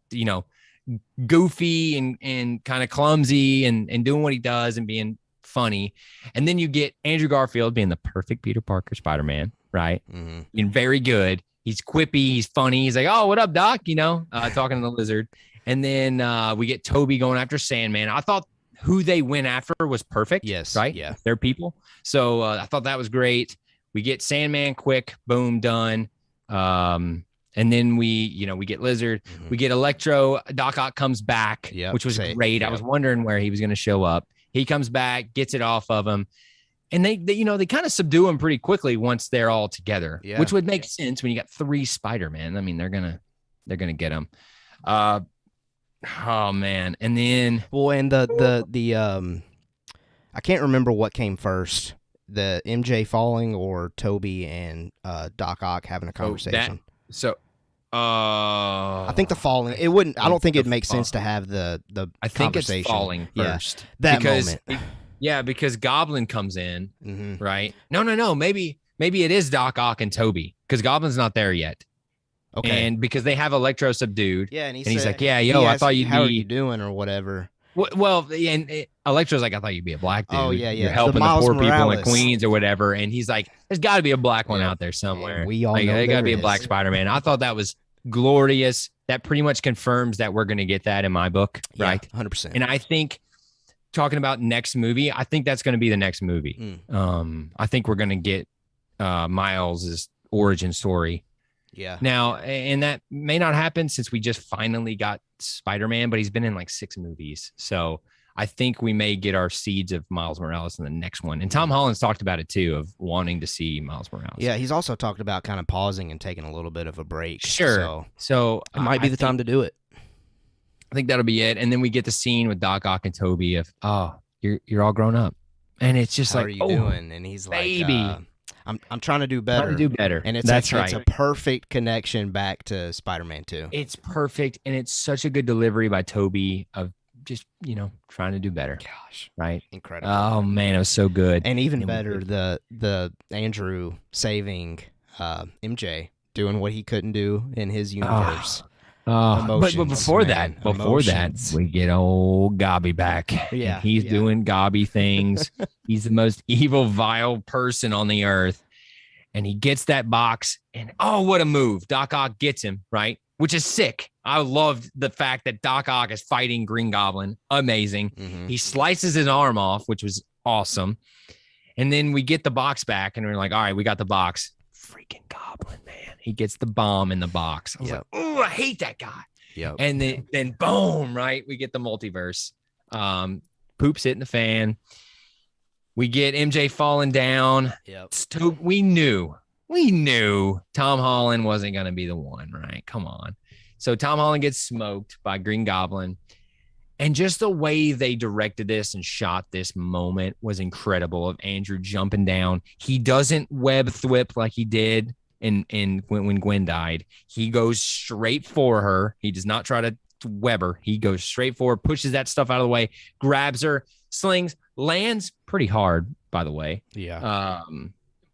goofy and kind of clumsy and doing what he does and being funny. And then you get Andrew Garfield being the perfect Peter Parker Spider-Man, right? Mm-hmm. Being very good. He's quippy. He's funny. He's like, oh, what up, Doc? Talking to the lizard. And then we get Toby going after Sandman. I thought who they went after was perfect. Yes. Right? Yeah. They're people. So I thought that was great. We get Sandman quick. Boom. Done. And then we get Lizard. Mm-hmm. We get Electro. Doc Ock comes back, which was great. I was wondering where he was going to show up. He comes back, gets it off of him. And they kind of subdue him pretty quickly once they're all together, which would make sense when you got 3 Spider-Man. I mean, they're gonna get him. Oh man, and then and the I can't remember what came first, the MJ falling or Toby and Doc Ock having a conversation. I think the falling. It wouldn't. I don't think it makes sense to have the I think conversation. It's falling first. That moment. Yeah, because Goblin comes in, mm-hmm. right? No. Maybe it is Doc Ock and Toby because Goblin's not there yet. Okay. And because they have Electro subdued. Yeah, and he's like, I thought you'd how are you doing or whatever. Well, and Electro's like, I thought you'd be a black dude. Oh, yeah. You're helping the poor people in Queens or whatever. And he's like, there's got to be a black one out there somewhere. We all know there got to be a black Spider-Man. I thought that was glorious. That pretty much confirms that we're going to get that in my book, right? 100%. And I think, talking about next movie, I think that's going to be the next movie. I think we're going to get Miles' origin story. Yeah. Now, and that may not happen since we just finally got Spider-Man, but he's been in like 6 movies. So I think we may get our seeds of Miles Morales in the next one. And Tom Holland's talked about it too, of wanting to see Miles Morales. Yeah, he's also talked about kind of pausing and taking a little bit of a break. Sure. So it might be the time to do it. I think that'll be it. And then we get the scene with Doc Ock and Toby of, you're all grown up. And it's just How like, are you doing? And he's like, baby. I'm trying to do better. Trying to do better. And it's a perfect connection back to Spider-Man 2. It's perfect. And it's such a good delivery by Toby of just, trying to do better. Gosh. Right? Incredible. Oh, man, it was so good. And even better, the Andrew saving MJ, doing what he couldn't do in his universe. But before that, we get old Gobby back. Yeah, and he's doing Gobby things. He's the most evil, vile person on the earth. And he gets that box, and what a move. Doc Ock gets him, right? Which is sick. I loved the fact that Doc Ock is fighting Green Goblin. Amazing. Mm-hmm. He slices his arm off, which was awesome. And then we get the box back, and we're like, all right, we got the box. Freaking Goblin, man. He gets the bomb in the box. I was like, oh, I hate that guy. Yep. And then boom, right? We get the multiverse. Poops hitting the fan. We get MJ falling down. Yep. We knew Tom Holland wasn't going to be the one, right? Come on. So Tom Holland gets smoked by Green Goblin. And just the way they directed this and shot this moment was incredible, of Andrew jumping down. He doesn't web thwip like he did in when Gwen died. He goes straight for her. He does not try to web her. He goes straight for her, pushes that stuff out of the way, grabs her, slings, lands pretty hard, by the way. Yeah.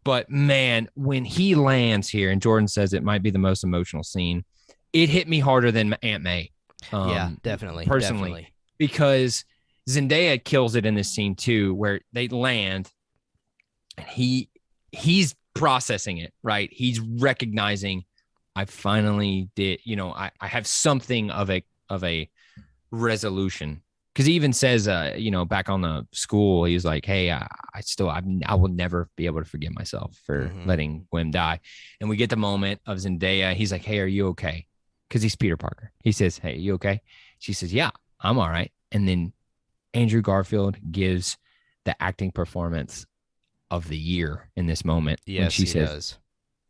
But man, when he lands here, and Jordan says it might be the most emotional scene, it hit me harder than Aunt May. Yeah, definitely. Personally. Definitely. Because Zendaya kills it in this scene too, where they land and he's processing it, right? He's recognizing, I finally did, I have something of a resolution. Because he even says, back on the school, he's like, hey, I will never be able to forgive myself for letting Gwen die. And we get the moment of Zendaya. He's like, hey, are you okay? Because he's Peter Parker. He says, hey, you okay? She says, yeah, I'm all right. And then Andrew Garfield gives the acting performance of the year in this moment. Yes, when she says, does.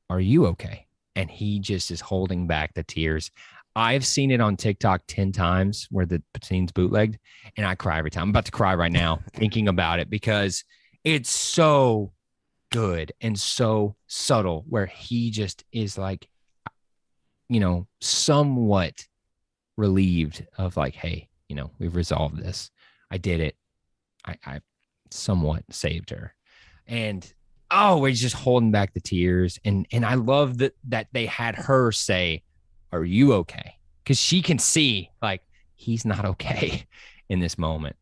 Are you okay? And he just is holding back the tears. I've seen it on TikTok 10 times where the scene's bootlegged, and I cry every time. I'm about to cry right now thinking about it, because it's so good and so subtle, where he just is like, somewhat relieved of like, hey, you know, we've resolved this. I did it. I somewhat saved her. And we're just holding back the tears. And I love that they had her say, are you okay? Because she can see like he's not okay in this moment.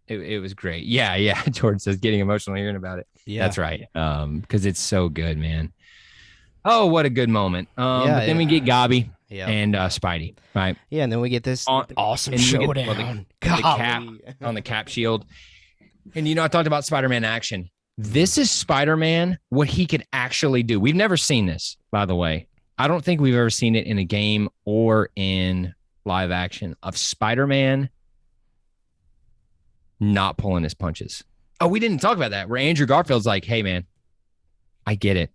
It was great. Yeah. Jordan says getting emotional hearing about it. Yeah, that's right. Because it's so good, man. Oh, what a good moment. But then we get Gabi and Spidey, right? Yeah, and then we get this awesome showdown. The cap on the cap shield. And, you know, I talked about Spider-Man action. This is Spider-Man, what he could actually do. We've never seen this, by the way. I don't think we've ever seen it in a game or in live action of Spider-Man not pulling his punches. Oh, we didn't talk about that. Where Andrew Garfield's like, hey, man, I get it.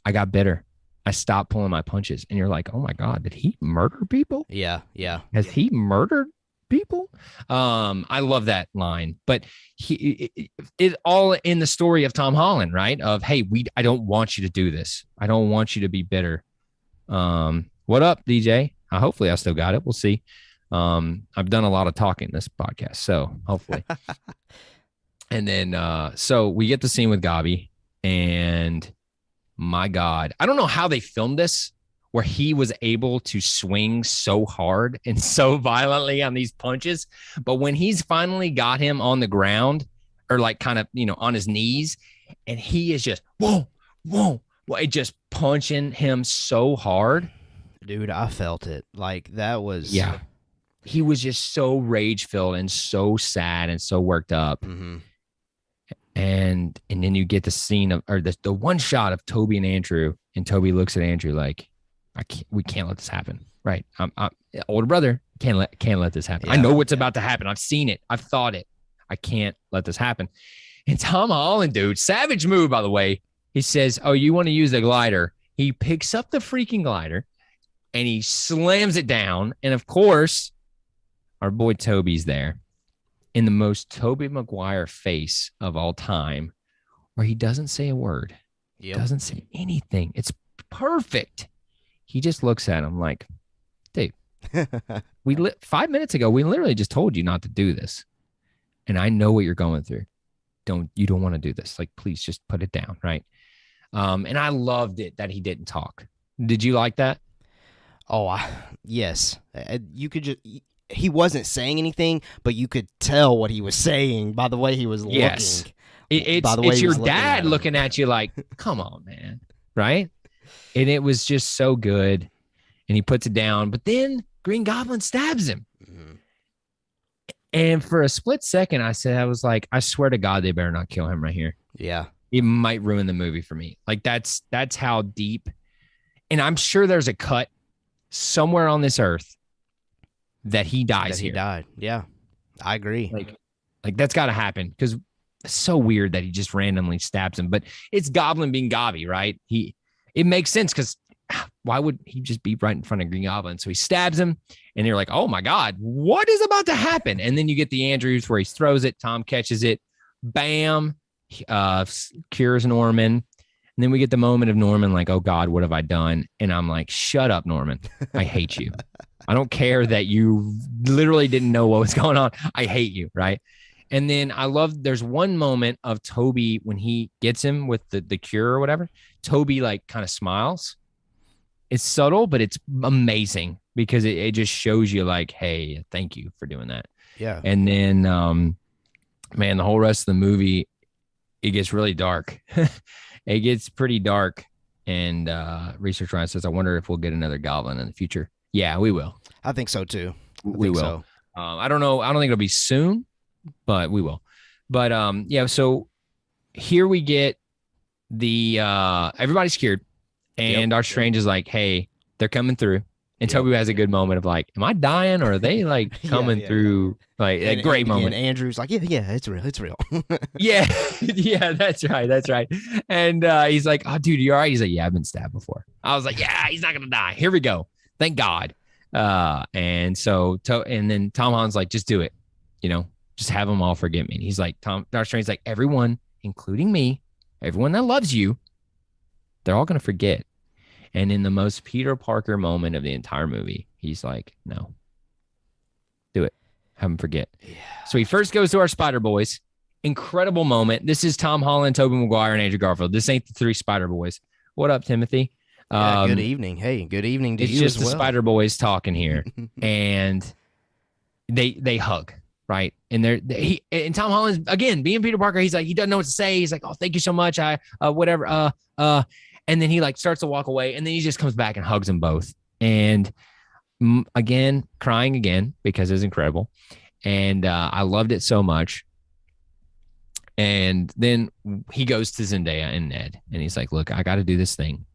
I got bitter. I stopped pulling my punches. And you're like, oh, my God, did he murder people? Yeah. Has he murdered people? I love that line. But it all in the story of Tom Holland, right? Of, hey, I don't want you to do this. I don't want you to be bitter. What up, DJ? Hopefully I still got it. We'll see. I've done a lot of talking this podcast, so hopefully. And then, so we get the scene with Gabi, and my God, I don't know how they filmed this, where he was able to swing so hard and so violently on these punches. But when he's finally got him on the ground, or like kind of, you know, on his knees, and he is just, whoa, it just punching him so hard. Dude, I felt it. Like that was, yeah. He was just so rage filled and so sad and so worked up. Mm-hmm. And then you get the scene of, or the one shot of Toby and Andrew, and Toby looks at Andrew like, we can't let this happen. Right. I'm older brother. Can't let this happen. Yeah, I know what's about to happen. I've seen it. I've thought it. I can't let this happen. And Tom Holland, dude, savage move, by the way. He says, oh, you want to use the glider? He picks up the freaking glider and he slams it down. And of course, our boy Toby's there in the most Tobey Maguire face of all time, where he doesn't say a word. Yep. Doesn't say anything. It's perfect. He just looks at him like, dude, 5 minutes ago, we literally just told you not to do this. And I know what you're going through. You don't want to do this. Like, please just put it down. Right. And I loved it that he didn't talk. Did you like that? Oh, yes. You could just, he wasn't saying anything, but you could tell what he was saying by the way he was looking. Yes. It's your dad looking at you like, come on, man. Right. And it was just so good. And he puts it down, but then Green Goblin stabs him. Mm-hmm. And for a split second, I was like, I swear to God, they better not kill him right here. Yeah. It might ruin the movie for me. Like that's how deep. And I'm sure there's a cut somewhere on this earth that he dies here. He died. Yeah. I agree. Like that's got to happen, because it's so weird that he just randomly stabs him. But it's Goblin being Gabi, right? It makes sense, because why would he just be right in front of Green Goblin? So he stabs him, and you're like, oh my God, what is about to happen? And then you get the Andrews where he throws it. Tom catches it. Bam. Cures Norman. And then we get the moment of Norman like, oh God, what have I done? And I'm like, shut up, Norman. I hate you. I don't care that you literally didn't know what was going on. I hate you, right? And then I love, there's one moment of Toby when he gets him with the cure or whatever. Toby like kind of smiles. It's subtle, but it's amazing, because it just shows you like, hey, thank you for doing that. Yeah. And then, man, the whole rest of the movie, it gets really dark. It gets pretty dark. And Research Ryan says, I wonder if we'll get another Goblin in the future. Yeah, we will. I think so too. We will. So. I don't know. I don't think it'll be soon, but we will. But yeah, so here we get the everybody's scared, and our Strange is like, hey, they're coming through. And Toby has a good moment of like, am I dying, or are they like coming through? Like a great moment. And Andrew's like, yeah, it's real. yeah, that's right. And he's like, oh, dude, you all right? He's like, yeah, I've been stabbed before. I was like, yeah, he's not gonna die. Here we go. Thank God. And so, and then Tom Holland's like, just do it. Just have them all forget me. And he's like, Dark Strange's like, everyone, including me, everyone that loves you, they're all gonna forget. And in the most Peter Parker moment of the entire movie, He's like, no, do it. Have him forget. Yeah. So he first goes to our Spider Boys. Incredible moment. This is Tom Holland, Tobey Maguire, and Andrew Garfield. This ain't the three Spider Boys. What up, Timothy? Yeah, good evening. Hey, good evening to you as well. It's just the Spider Boys talking here, and they hug, right? And and Tom Holland, again, being Peter Parker, he's like, he doesn't know what to say. He's like, oh, thank you so much. Whatever. And then he like starts to walk away, and then he just comes back and hugs them both. And again, crying again because it was incredible. And I loved it so much. And then he goes to Zendaya and Ned, and he's like, look, I got to do this thing.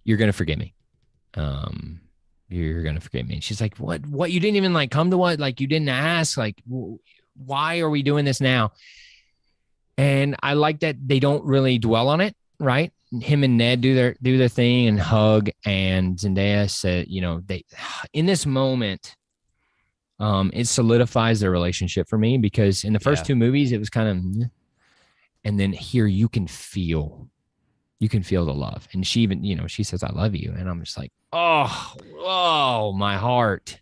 You're going to forgive me. You're going to forgive me. And she's like, what? You didn't even like come to what? Like, you didn't ask, like, why are we doing this now? And I like that they don't really dwell on it, right? Him and Ned do their thing and hug. And Zendaya said, you know, they, in this moment, it solidifies their relationship for me, because in the first two movies, it was kind of, and then here you can feel the love. And she even, you know, she says, I love you. And I'm just like, oh, my heart.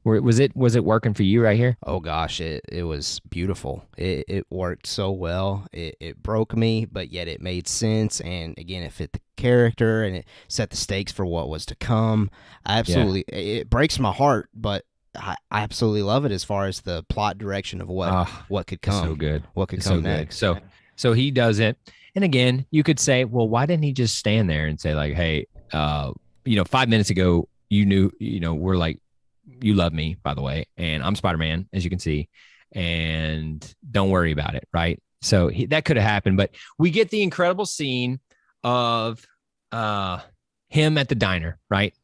Was it working for you right here? Oh gosh, it was beautiful. It worked so well. It broke me, but yet it made sense. And again, it fit the character and it set the stakes for what was to come. It breaks my heart, but I absolutely love it as far as the plot direction of what could come. So good. What could come next. So he does it. And again, you could say, well, why didn't he just stand there and say like, hey, 5 minutes ago, you knew, we're like, you love me, by the way, and I'm Spider-Man, as you can see, and don't worry about it, right? So that could have happened, but we get the incredible scene of him at the diner, right?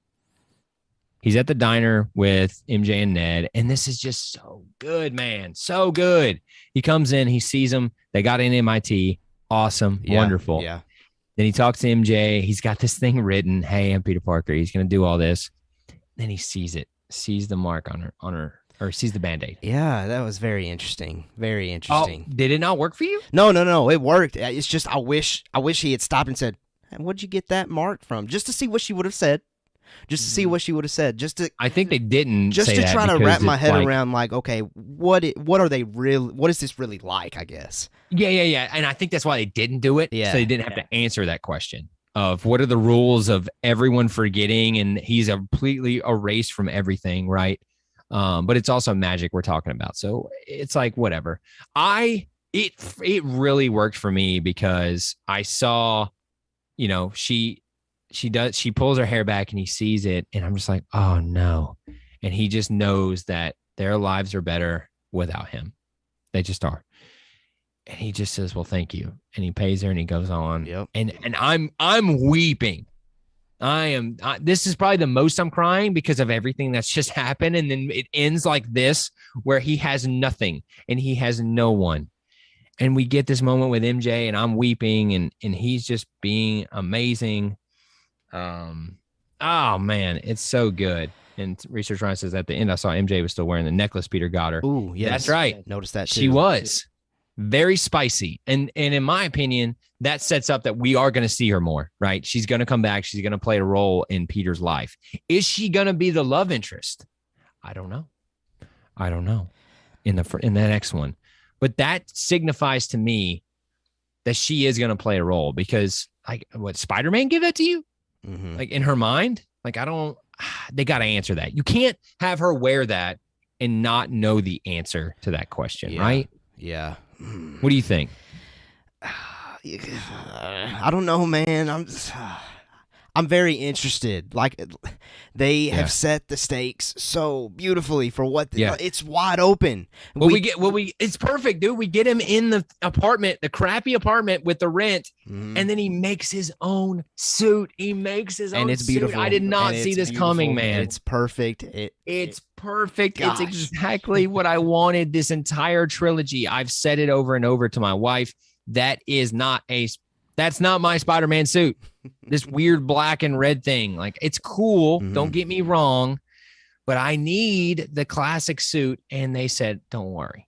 He's at the diner with MJ and Ned, and this is just so good, man. So good. He comes in, he sees them. They got in MIT. Awesome. Wonderful. Yeah. Then he talks to MJ. He's got this thing written. Hey, I'm Peter Parker. He's going to do all this. Then he sees the mark on her, or sees the Band-Aid. Yeah, that was very interesting. Very interesting. Oh, did it not work for you? No. It worked. It's just I wish he had stopped and said, where'd you get that mark from? Just to see what she would have said. I think they didn't. Just say to that try to wrap my head around, like, okay, what is this really like? I guess. Yeah. And I think that's why they didn't do it. Yeah. So they didn't have to answer that question of what are the rules of everyone forgetting, and he's completely erased from everything, right? But it's also magic we're talking about, so it's like whatever. It really worked for me because I saw, she pulls her hair back and he sees it, and I'm just like, oh no. And he just knows that their lives are better without him. They just are. And he just says, well, thank you. And he pays her and he goes on. Yep. And I'm weeping. This is probably the most I'm crying because of everything that's just happened. And then it ends like this, where he has nothing and he has no one. And we get this moment with MJ, and I'm weeping, and he's just being amazing. Oh man, it's so good. And Research Ryan says at the end, I saw MJ was still wearing the necklace Peter got her. Ooh, yes. That's right. Noticed that too. She was very spicy. And in my opinion, that sets up that we are going to see her more, right? She's going to come back. She's going to play a role in Peter's life. Is she going to be the love interest? I don't know in the next one. But that signifies to me that she is going to play a role, because like, what, Spider-Man give that to you? Mm-hmm. Like in her mind? Like, they got to answer that. You can't have her wear that and not know the answer to that question, right? Yeah. What do you think? I don't know, man. I'm very interested. Like, they have set the stakes so beautifully for what it's wide open. It's perfect, dude. We get him in the apartment, the crappy apartment with the rent, and then he makes his own suit. And it's beautiful. I did not see this coming, man. It's perfect. It's perfect. Gosh. It's exactly what I wanted this entire trilogy. I've said it over and over to my wife. That's not my Spider-Man suit. This weird black and red thing. Like, it's cool. Mm-hmm. Don't get me wrong, but I need the classic suit. And they said, don't worry.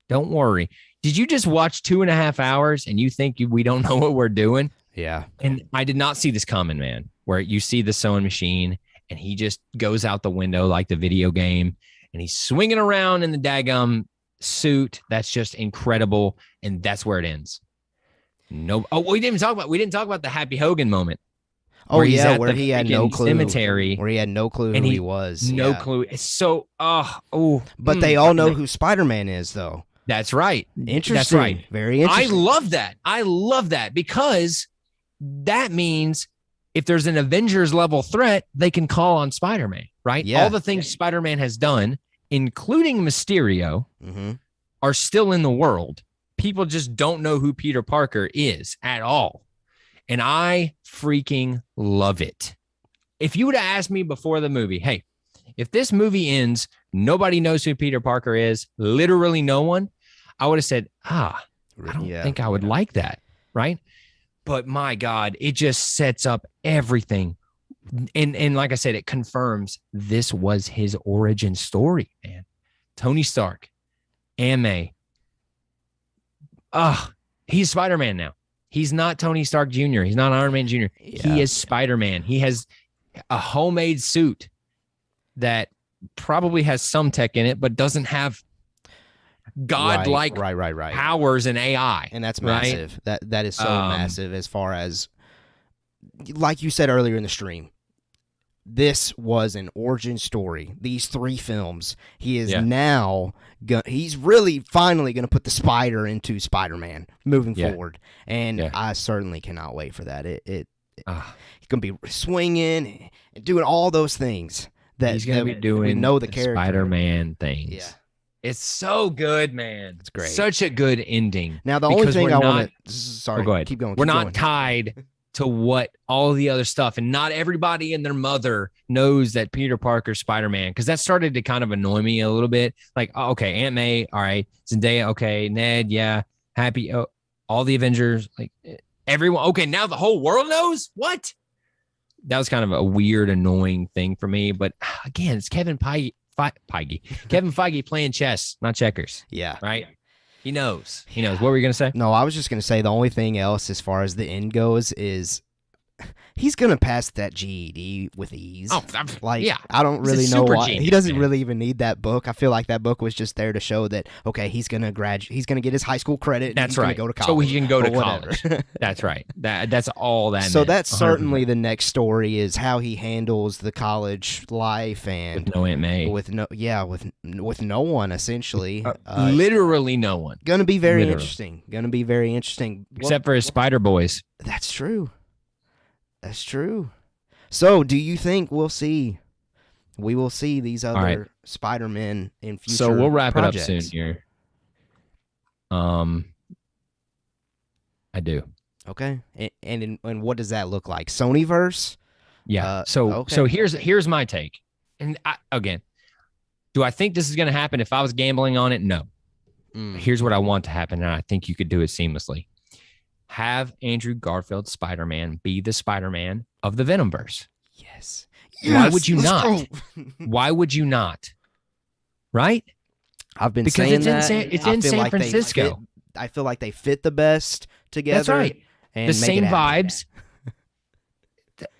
Did you just watch 2.5 hours and you think we don't know what we're doing? Yeah. And I did not see this coming, man, where you see the sewing machine and he just goes out the window like the video game, and he's swinging around in the daggum suit. That's just incredible, and that's where it ends. No, we didn't talk about the Happy Hogan moment. Oh yeah, where he had no clue. Cemetery, where he had no clue who he was. No clue. It's so But they all know who Spider-Man is, though. That's right. Interesting. That's right. Very interesting. I love that because that means if there's an Avengers level threat, they can call on Spider-Man, right? Yeah. All the things Spider-Man has done, including Mysterio, are still in the world. People just don't know who Peter Parker is at all. And I freaking love it. If you would have asked me before the movie, hey, if this movie ends, nobody knows who Peter Parker is, literally no one, I would have said, I don't think I would like that, right? But my God, it just sets up everything. And like I said, it confirms this was his origin story, man. Tony Stark, Aunt May. He's Spider-Man now. He's not Tony Stark Jr. He's not Iron Man Jr. Yeah. He is Spider-Man. He has a homemade suit that probably has some tech in it, but doesn't have godlike powers and AI. And that's massive. Right? That is so massive as far as, like you said earlier in the stream, this was an origin story. These 3 films. He is now he's really finally going to put the spider into Spider-Man moving forward. And I certainly cannot wait for that. He's going to be swinging and doing all those things that he's going to be doing. We know the character. Spider-Man things. Yeah. It's so good, man. It's great. Such a good ending. Now, the only thing I want to... Sorry, go ahead. Keep going. We're not tied to what all the other stuff, and not everybody and their mother knows that Peter Parker's Spider-Man, because that started to kind of annoy me a little bit. Like, okay, Aunt May, all right, Zendaya, okay, Ned, yeah, Happy, all the Avengers, like everyone. Okay, now the whole world knows what? That was kind of a weird, annoying thing for me. But again, it's Kevin Feige playing chess, not checkers. Yeah, right. He knows. What were you going to say? No, I was just going to say the only thing else as far as the end goes is he's going to pass that GED with ease. Oh, I don't really know why. He doesn't really even need that book. I feel like that book was just there to show that, okay, he's going to graduate. He's going to get his high school credit. That's right. He's going to go to college. So he can go to college. That's right. That's all that So meant. that's 100%. certainly the next story is how he handles the college life and with no Aunt May. With no one, essentially. Literally no one. Going to be very interesting. Except for his spider boys. That's true. That's true. So, do you think we will see these other Spider-Men in future So we'll wrap projects? it up soon here. I do. Okay. And what does that look like? Sonyverse? Yeah. So here's my take. And again, do I think this is going to happen if I was gambling on it? No. Here's what I want to happen, and I think you could do it seamlessly. Have Andrew Garfield's Spider-Man be the Spider-Man of the Venomverse. Yes. Why would you not? Why would you not? Right? I've been because saying it's in San Francisco. I feel like they fit the best together. That's right. And the same vibes.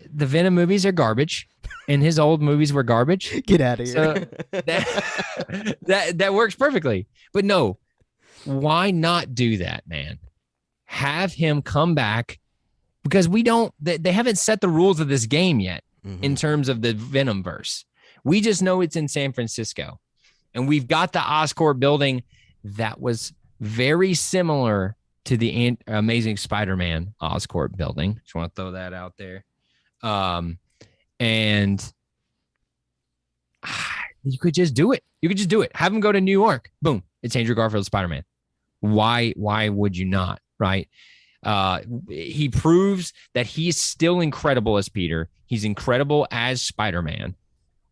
The Venom movies are garbage, and his old movies were garbage. Get out of here. So that works perfectly. But no, why not do that, man? Have him come back, because they haven't set the rules of this game yet in terms of the Venomverse. We just know it's in San Francisco, and we've got the Oscorp building that was very similar to the Amazing Spider-Man Oscorp building. Just want to throw that out there. And you could just do it. Have him go to New York. Boom. It's Andrew Garfield Spider-Man. Why would you not? Right. He proves that he's still incredible as Peter. He's incredible as Spider-Man.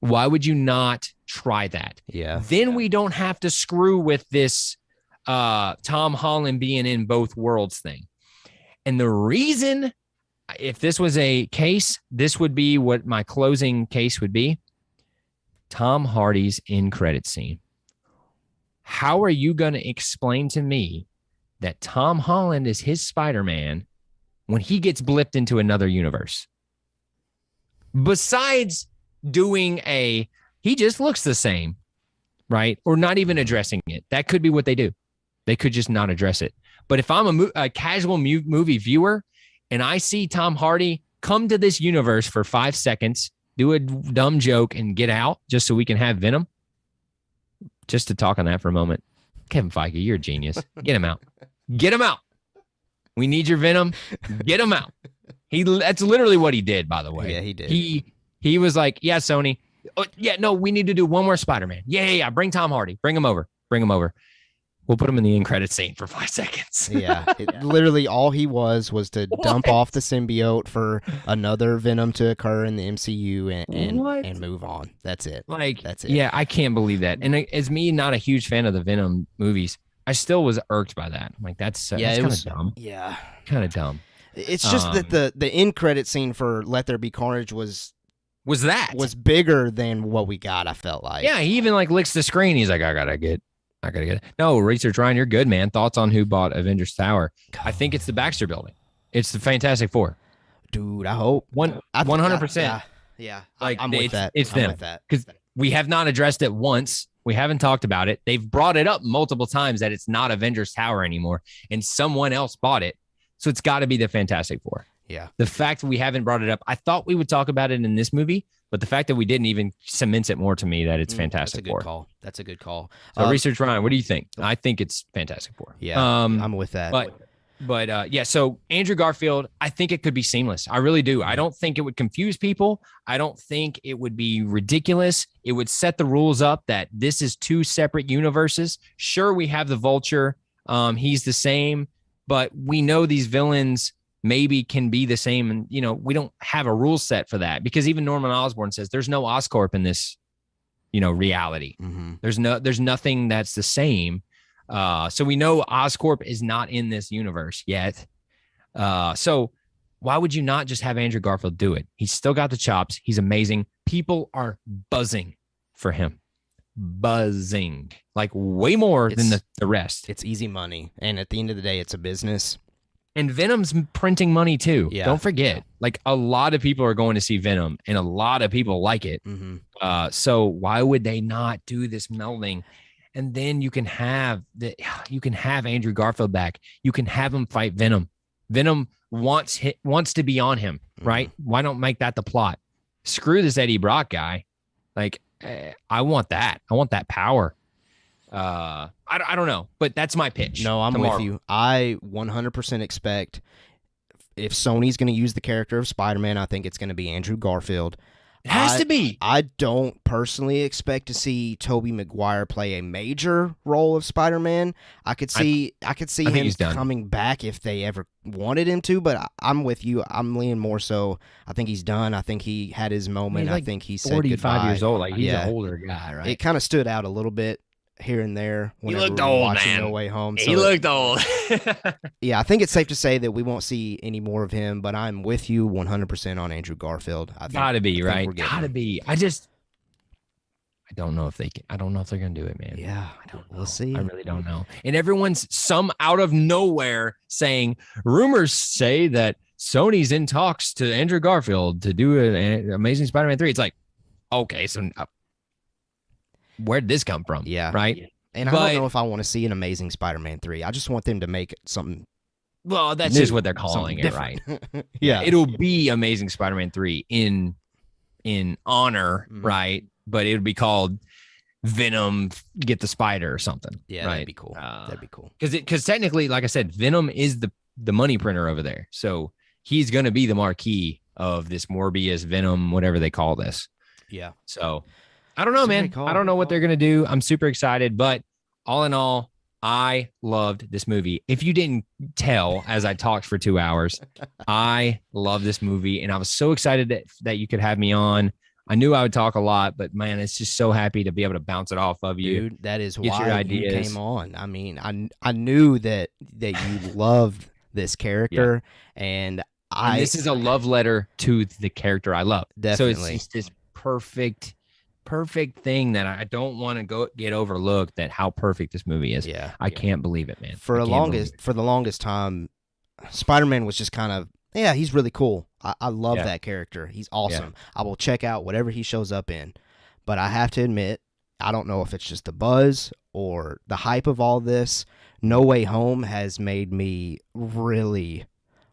Why would you not try that? Yeah. Then we don't have to screw with this Tom Holland being in both worlds thing. And the reason, if this was a case, this would be what my closing case would be. Tom Hardy's end credit scene. How are you going to explain to me that Tom Holland is his Spider-Man when he gets blipped into another universe? Besides he just looks the same, right? Or not even addressing it. That could be what they do. They could just not address it. But if I'm a casual movie viewer and I see Tom Hardy come to this universe for 5 seconds, do a dumb joke and get out just so we can have Venom, just to talk on that for a moment. Kevin Feige, you're a genius. Get him out. Get him out. We need your Venom. Get him out. That's literally what he did, by the way. Yeah, he did. He was like, yeah, Sony. Oh, yeah, no, we need to do one more Spider-Man. Yeah. Bring Tom Hardy. Bring him over. We'll put him in the end credit scene for 5 seconds. Yeah, literally all he was to dump off the symbiote for another Venom to occur in the MCU and move on. That's it. That's it. Yeah, I can't believe that. And as me, not a huge fan of the Venom movies, I still was irked by that. I'm like, that's kind of dumb. Yeah, kind of dumb. It's just that the end credit scene for Let There Be Carnage was bigger than what we got. I felt like. Yeah, he even like licks the screen. He's like, I gotta get it. No, Research Ryan, you're good, man. Thoughts on who bought Avengers Tower? I think it's the Baxter Building. It's the Fantastic Four. Dude, I hope 100%. Yeah, like I'm with that. It's them because we have not addressed it once. We haven't talked about it. They've brought it up multiple times that it's not Avengers Tower anymore, and someone else bought it, so it's got to be the Fantastic Four. Yeah. The fact that we haven't brought it up, I thought we would talk about it in this movie, but the fact that we didn't even cements it more to me that it's Fantastic Four. That's a good call. So Research Ryan, what do you think? I think it's Fantastic Four. Yeah, I'm with that. But yeah, so Andrew Garfield, I think it could be seamless. I really do. I don't think it would confuse people. I don't think it would be ridiculous. It would set the rules up that this is two separate universes. Sure, we have the Vulture. He's the same, but we know these villains maybe can be the same. And, we don't have a rule set for that because even Norman Osborn says there's no Oscorp in this, reality. Mm-hmm. There's nothing that's the same. So we know Oscorp is not in this universe yet. So why would you not just have Andrew Garfield do it? He's still got the chops. He's amazing. People are buzzing for him. Buzzing. Like way more than the rest. It's easy money. And at the end of the day, it's a business. And Venom's printing money too. Yeah. Don't forget, like a lot of people are going to see Venom and a lot of people like it. Mm-hmm. So why would they not do this melding? And then you can have Andrew Garfield back. You can have him fight Venom. Venom wants to be on him, right? Mm-hmm. Why don't make that the plot? Screw this Eddie Brock guy. Like, I want that. I want that power. I don't know, but that's my pitch. No, I'm with you. I 100% expect if Sony's going to use the character of Spider-Man, I think it's going to be Andrew Garfield. It has to be. I don't personally expect to see Tobey Maguire play a major role of Spider-Man. I could see him coming back if they ever wanted him to, but I'm with you. I'm leaning more so. I think he's done. I think he had his moment. I think he's 45 years old. Like he's an older guy, right? It kind of stood out a little bit here and there. He looked old, man. No Way Home. So he looked old. Yeah, I think it's safe to say that we won't see any more of him, but I'm with you 100% on Andrew Garfield. Gotta be, right? Gotta be. I don't know if they can. I don't know if they're going to do it, man. Yeah, I don't know. We'll see. I really don't know. And everyone's some out of nowhere saying, rumors say that Sony's in talks to Andrew Garfield to do an Amazing Spider-Man 3. It's like, okay, so where'd this come from? Yeah. Right? And I don't know if I want to see an Amazing Spider-Man 3. I just want them to make something. Well, that's just what they're calling it, right? Yeah. It'll be Amazing Spider-Man 3 in honor, right? But it would be called Venom Get the Spider or something. Yeah, right? that'd be cool. That'd be cool. Because technically, like I said, Venom is the money printer over there. So he's going to be the marquee of this Morbius, Venom, whatever they call this. Yeah. So I don't know, man. I don't know what they're going to do. I'm super excited. But all in all, I loved this movie. If you didn't tell as I talked for 2 hours, I love this movie. And I was so excited that you could have me on. I knew I would talk a lot, but man, it's just so happy to be able to bounce it off of you. Dude, that is why you came on. I mean, I knew that you loved this character, and this is a love letter to the character I love. Definitely. So it's just this perfect thing that I don't want to get overlooked, that how perfect this movie is. Yeah. I can't believe it, man. For the longest time, Spider-Man was just kind of Yeah, he's really cool. I love Yeah. that character. He's awesome. I will check out whatever he shows up in. But I have to admit, I don't know if it's just the buzz or the hype of all this. No Way Home has made me really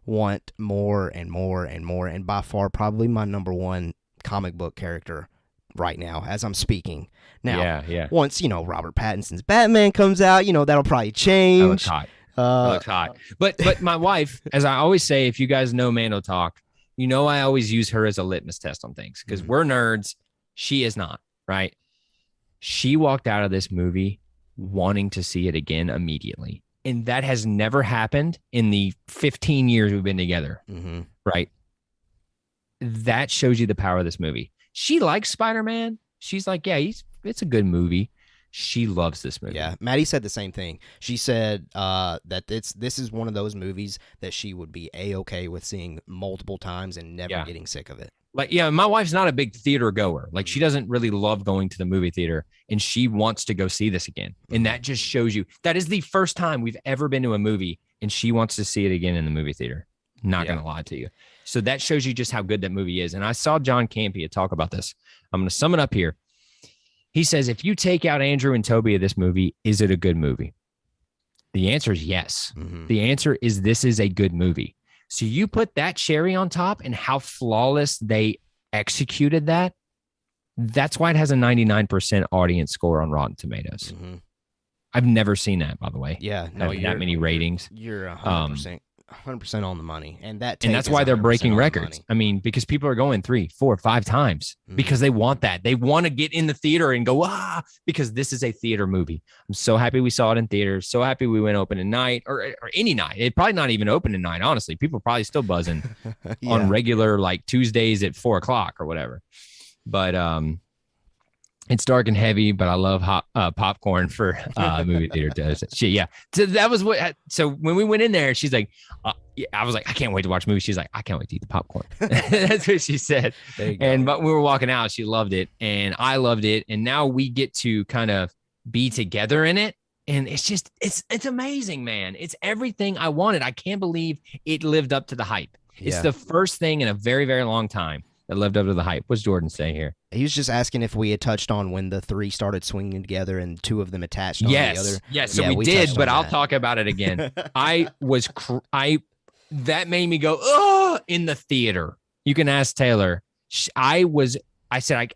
want more and more and more, and by far probably my number one comic book character right now as I'm speaking. Now, once, Robert Pattinson's Batman comes out, that'll probably change. That looks hot. That looks hot. But my wife, as I always say, if you guys know Mando Talk, I always use her as a litmus test on things because we're nerds. She is not, right? She walked out of this movie wanting to see it again immediately. And that has never happened in the 15 years we've been together, right? That shows you the power of this movie. She likes Spider-Man. She's like, yeah, it's a good movie. She loves this movie. Yeah, Maddie said the same thing. She said that this is one of those movies that she would be A-okay with seeing multiple times and never getting sick of it. Like, yeah, my wife's not a big theater goer. Like, she doesn't really love going to the movie theater, and she wants to go see this again. And that just shows you that is the first time we've ever been to a movie, and she wants to see it again in the movie theater. Not going to lie to you. So that shows you just how good that movie is. And I saw John Campea talk about this. I'm going to sum it up here. He says, if you take out Andrew and Toby of this movie, is it a good movie? The answer is yes. The answer is this is a good movie. So you put that cherry on top and how flawless they executed that. That's why it has a 99% audience score on Rotten Tomatoes. I've never seen that, by the way. Yeah, no, that many ratings. You're 100% on the money, and that's why they're breaking records. I mean, because people are going 3, 4, 5 times because they want that. They want to get in the theater and go because this is a theater movie. I'm so happy we saw it in theaters. So happy we went open at night or any night. It probably not even open at night. Honestly, people are probably still buzzing on regular like Tuesdays at 4:00 or whatever. But it's dark and heavy, but I love hot popcorn for movie theater does. Yeah. So that was what. So when we went in there, she's like, I was like, I can't wait to watch movies. She's like, I can't wait to eat the popcorn. That's what she said. But we were walking out. She loved it, and I loved it. And now we get to kind of be together in it, and it's just it's amazing, man. It's everything I wanted. I can't believe it lived up to the hype. It's the first thing in a very, very long time that lived up to the hype. What's Jordan say here? He was just asking if we had touched on when the 3 started swinging together and 2 of them attached on the other. Yes, so we did, but I'll talk about it again. That made me go, oh, in the theater. You can ask Taylor. I said,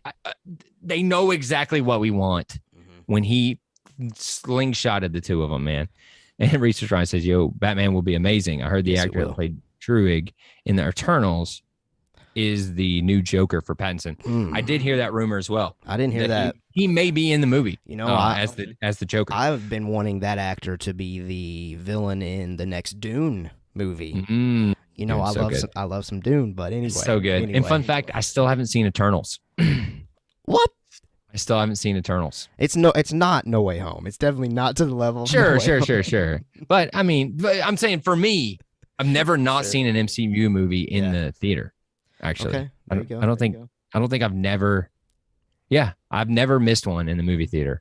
they know exactly what we want when he slingshotted the 2 of them, man. And Research Ryan says, yo, Batman will be amazing. I heard the actor that played Druig in the Eternals is the new Joker for Pattinson. I did hear that rumor as well. I didn't hear that. He may be in the movie, as the Joker. I've been wanting that actor to be the villain in the next Dune movie. I love some Dune, but anyway. It's so good. And fun fact, I still haven't seen Eternals. What? I still haven't seen Eternals. It's not No Way Home. It's definitely not to the level of Sure. But I mean, I'm saying for me, I've never not seen an MCU movie in the theater. Actually, okay, I don't think I've never missed one in the movie theater.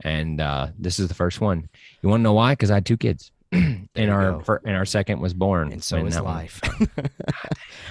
And this is the first one. You want to know why? Because I had 2 kids. And our second was born. And so is life.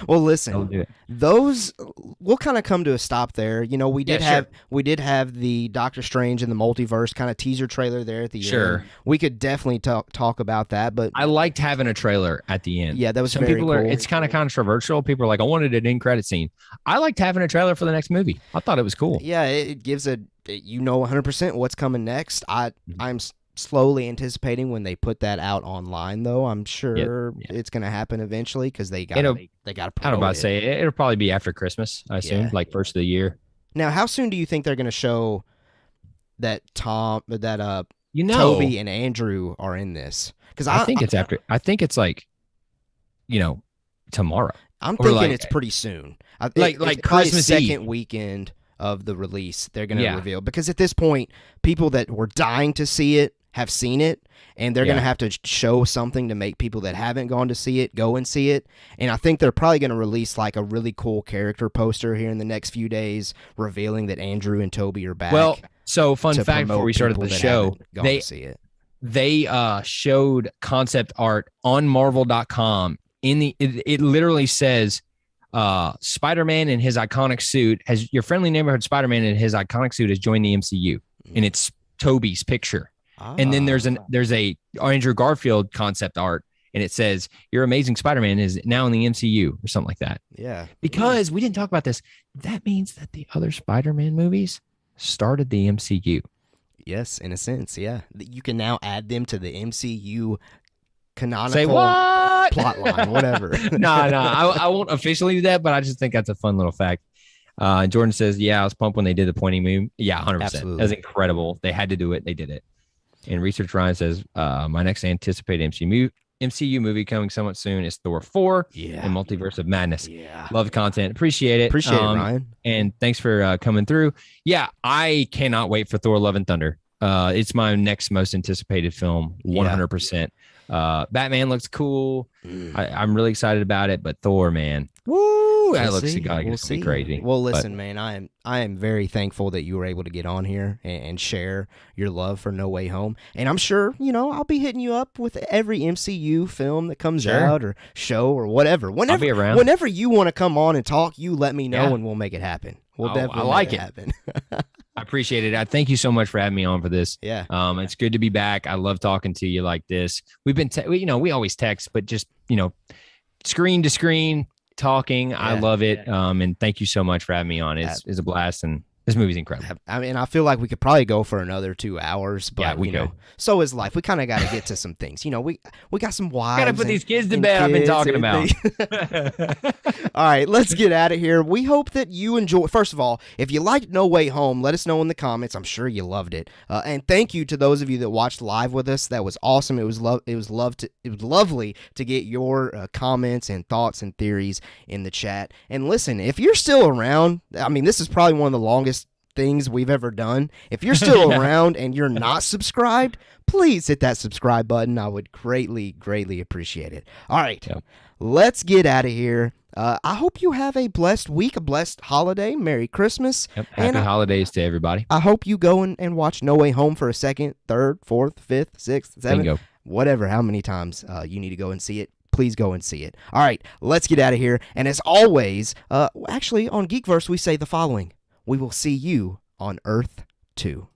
Well, listen, those we'll kind of come to a stop there. We did have the Doctor Strange and the Multiverse kind of teaser trailer there at the end. We could definitely talk about that, but I liked having a trailer at the end. Yeah, that was Some very people cool. It's kind of controversial. People are like, I wanted an end credit scene. I liked having a trailer for the next movie. I thought it was cool. Yeah, it gives 100% what's coming next. I'm slowly anticipating when they put that out online, though. I'm sure it's going to happen eventually because they got to promote I don't know about to say it'll probably be after Christmas, I assume, like first of the year. Now, how soon do you think they're going to show that Toby and Andrew are in this? Because I think it's after. I think it's like, tomorrow. I'm thinking it's pretty soon. Like Christmas second weekend of the release, they're going to reveal. Because at this point, people that were dying to see it have seen it, and they're going to have to show something to make people that haven't gone to see it go and see it. And I think they're probably going to release like a really cool character poster here in the next few days, revealing that Andrew and Toby are back. Well, so fun fact before we started the show, they see it. They showed concept art on Marvel.com it literally says Spider-Man in his iconic suit has your friendly neighborhood Spider-Man in his iconic suit has joined the MCU, and it's Toby's picture. And then there's a Andrew Garfield concept art, and it says your amazing Spider-Man is now in the MCU or something like that. Yeah. Because we didn't talk about this. That means that the other Spider-Man movies started the MCU. Yes, in a sense, yeah. You can now add them to the MCU canonical Say what? plot line, whatever. No, I won't officially do that, but I just think that's a fun little fact. Jordan says, yeah, I was pumped when they did the pointing move. Yeah, 100%. Absolutely. That was incredible. They had to do it. They did it. And Research Ryan says, my next anticipated MCU movie coming somewhat soon is Thor 4 and Multiverse of Madness. Yeah. Love the content. Appreciate it. Appreciate it, Ryan. And thanks for coming through. Yeah, I cannot wait for Thor Love and Thunder. It's my next most anticipated film, 100%. Batman looks cool. I'm really excited about it, but Thor, man, woo, that looks like it's gonna be crazy. Well, listen, man, I am very thankful that you were able to get on here and share your love for No Way Home. And I'm sure, I'll be hitting you up with every MCU film that comes out or show or whatever. I'll be around. Whenever you want to come on and talk, you let me know and we'll make it happen. We'll definitely make it happen. I appreciate it. I thank you so much for having me on for this. Yeah. It's good to be back. I love talking to you like this. We've been, we always text, but just, screen to screen talking. Yeah. I love it. And thank you so much for having me on. It's a blast. And this movie's incredible. I mean, I feel like we could probably go for another 2 hours, but we go. So is life. We kind of got to get to some things. We got some wives. Got to put these kids to bed. I've been talking about. All right, let's get out of here. We hope that you enjoy. First of all, if you liked No Way Home, let us know in the comments. I'm sure you loved it. And thank you to those of you that watched live with us. That was awesome. It was lovely to get your comments and thoughts and theories in the chat. And listen, if you're still around, I mean, this is probably one of the longest things we've ever done. If you're still around and you're not subscribed, please hit that subscribe button. I would greatly appreciate it. All right, let's get out of here. I hope you have a blessed week, a blessed holiday. Merry Christmas. Happy holidays to everybody. I hope you go and watch No Way Home for a second, third, fourth, fifth, sixth, seventh, whatever, how many times you need to go and see it. Please go and see it. All right, let's get out of here. And as always, actually on Geekverse, we say the following. We will see you on Earth 2.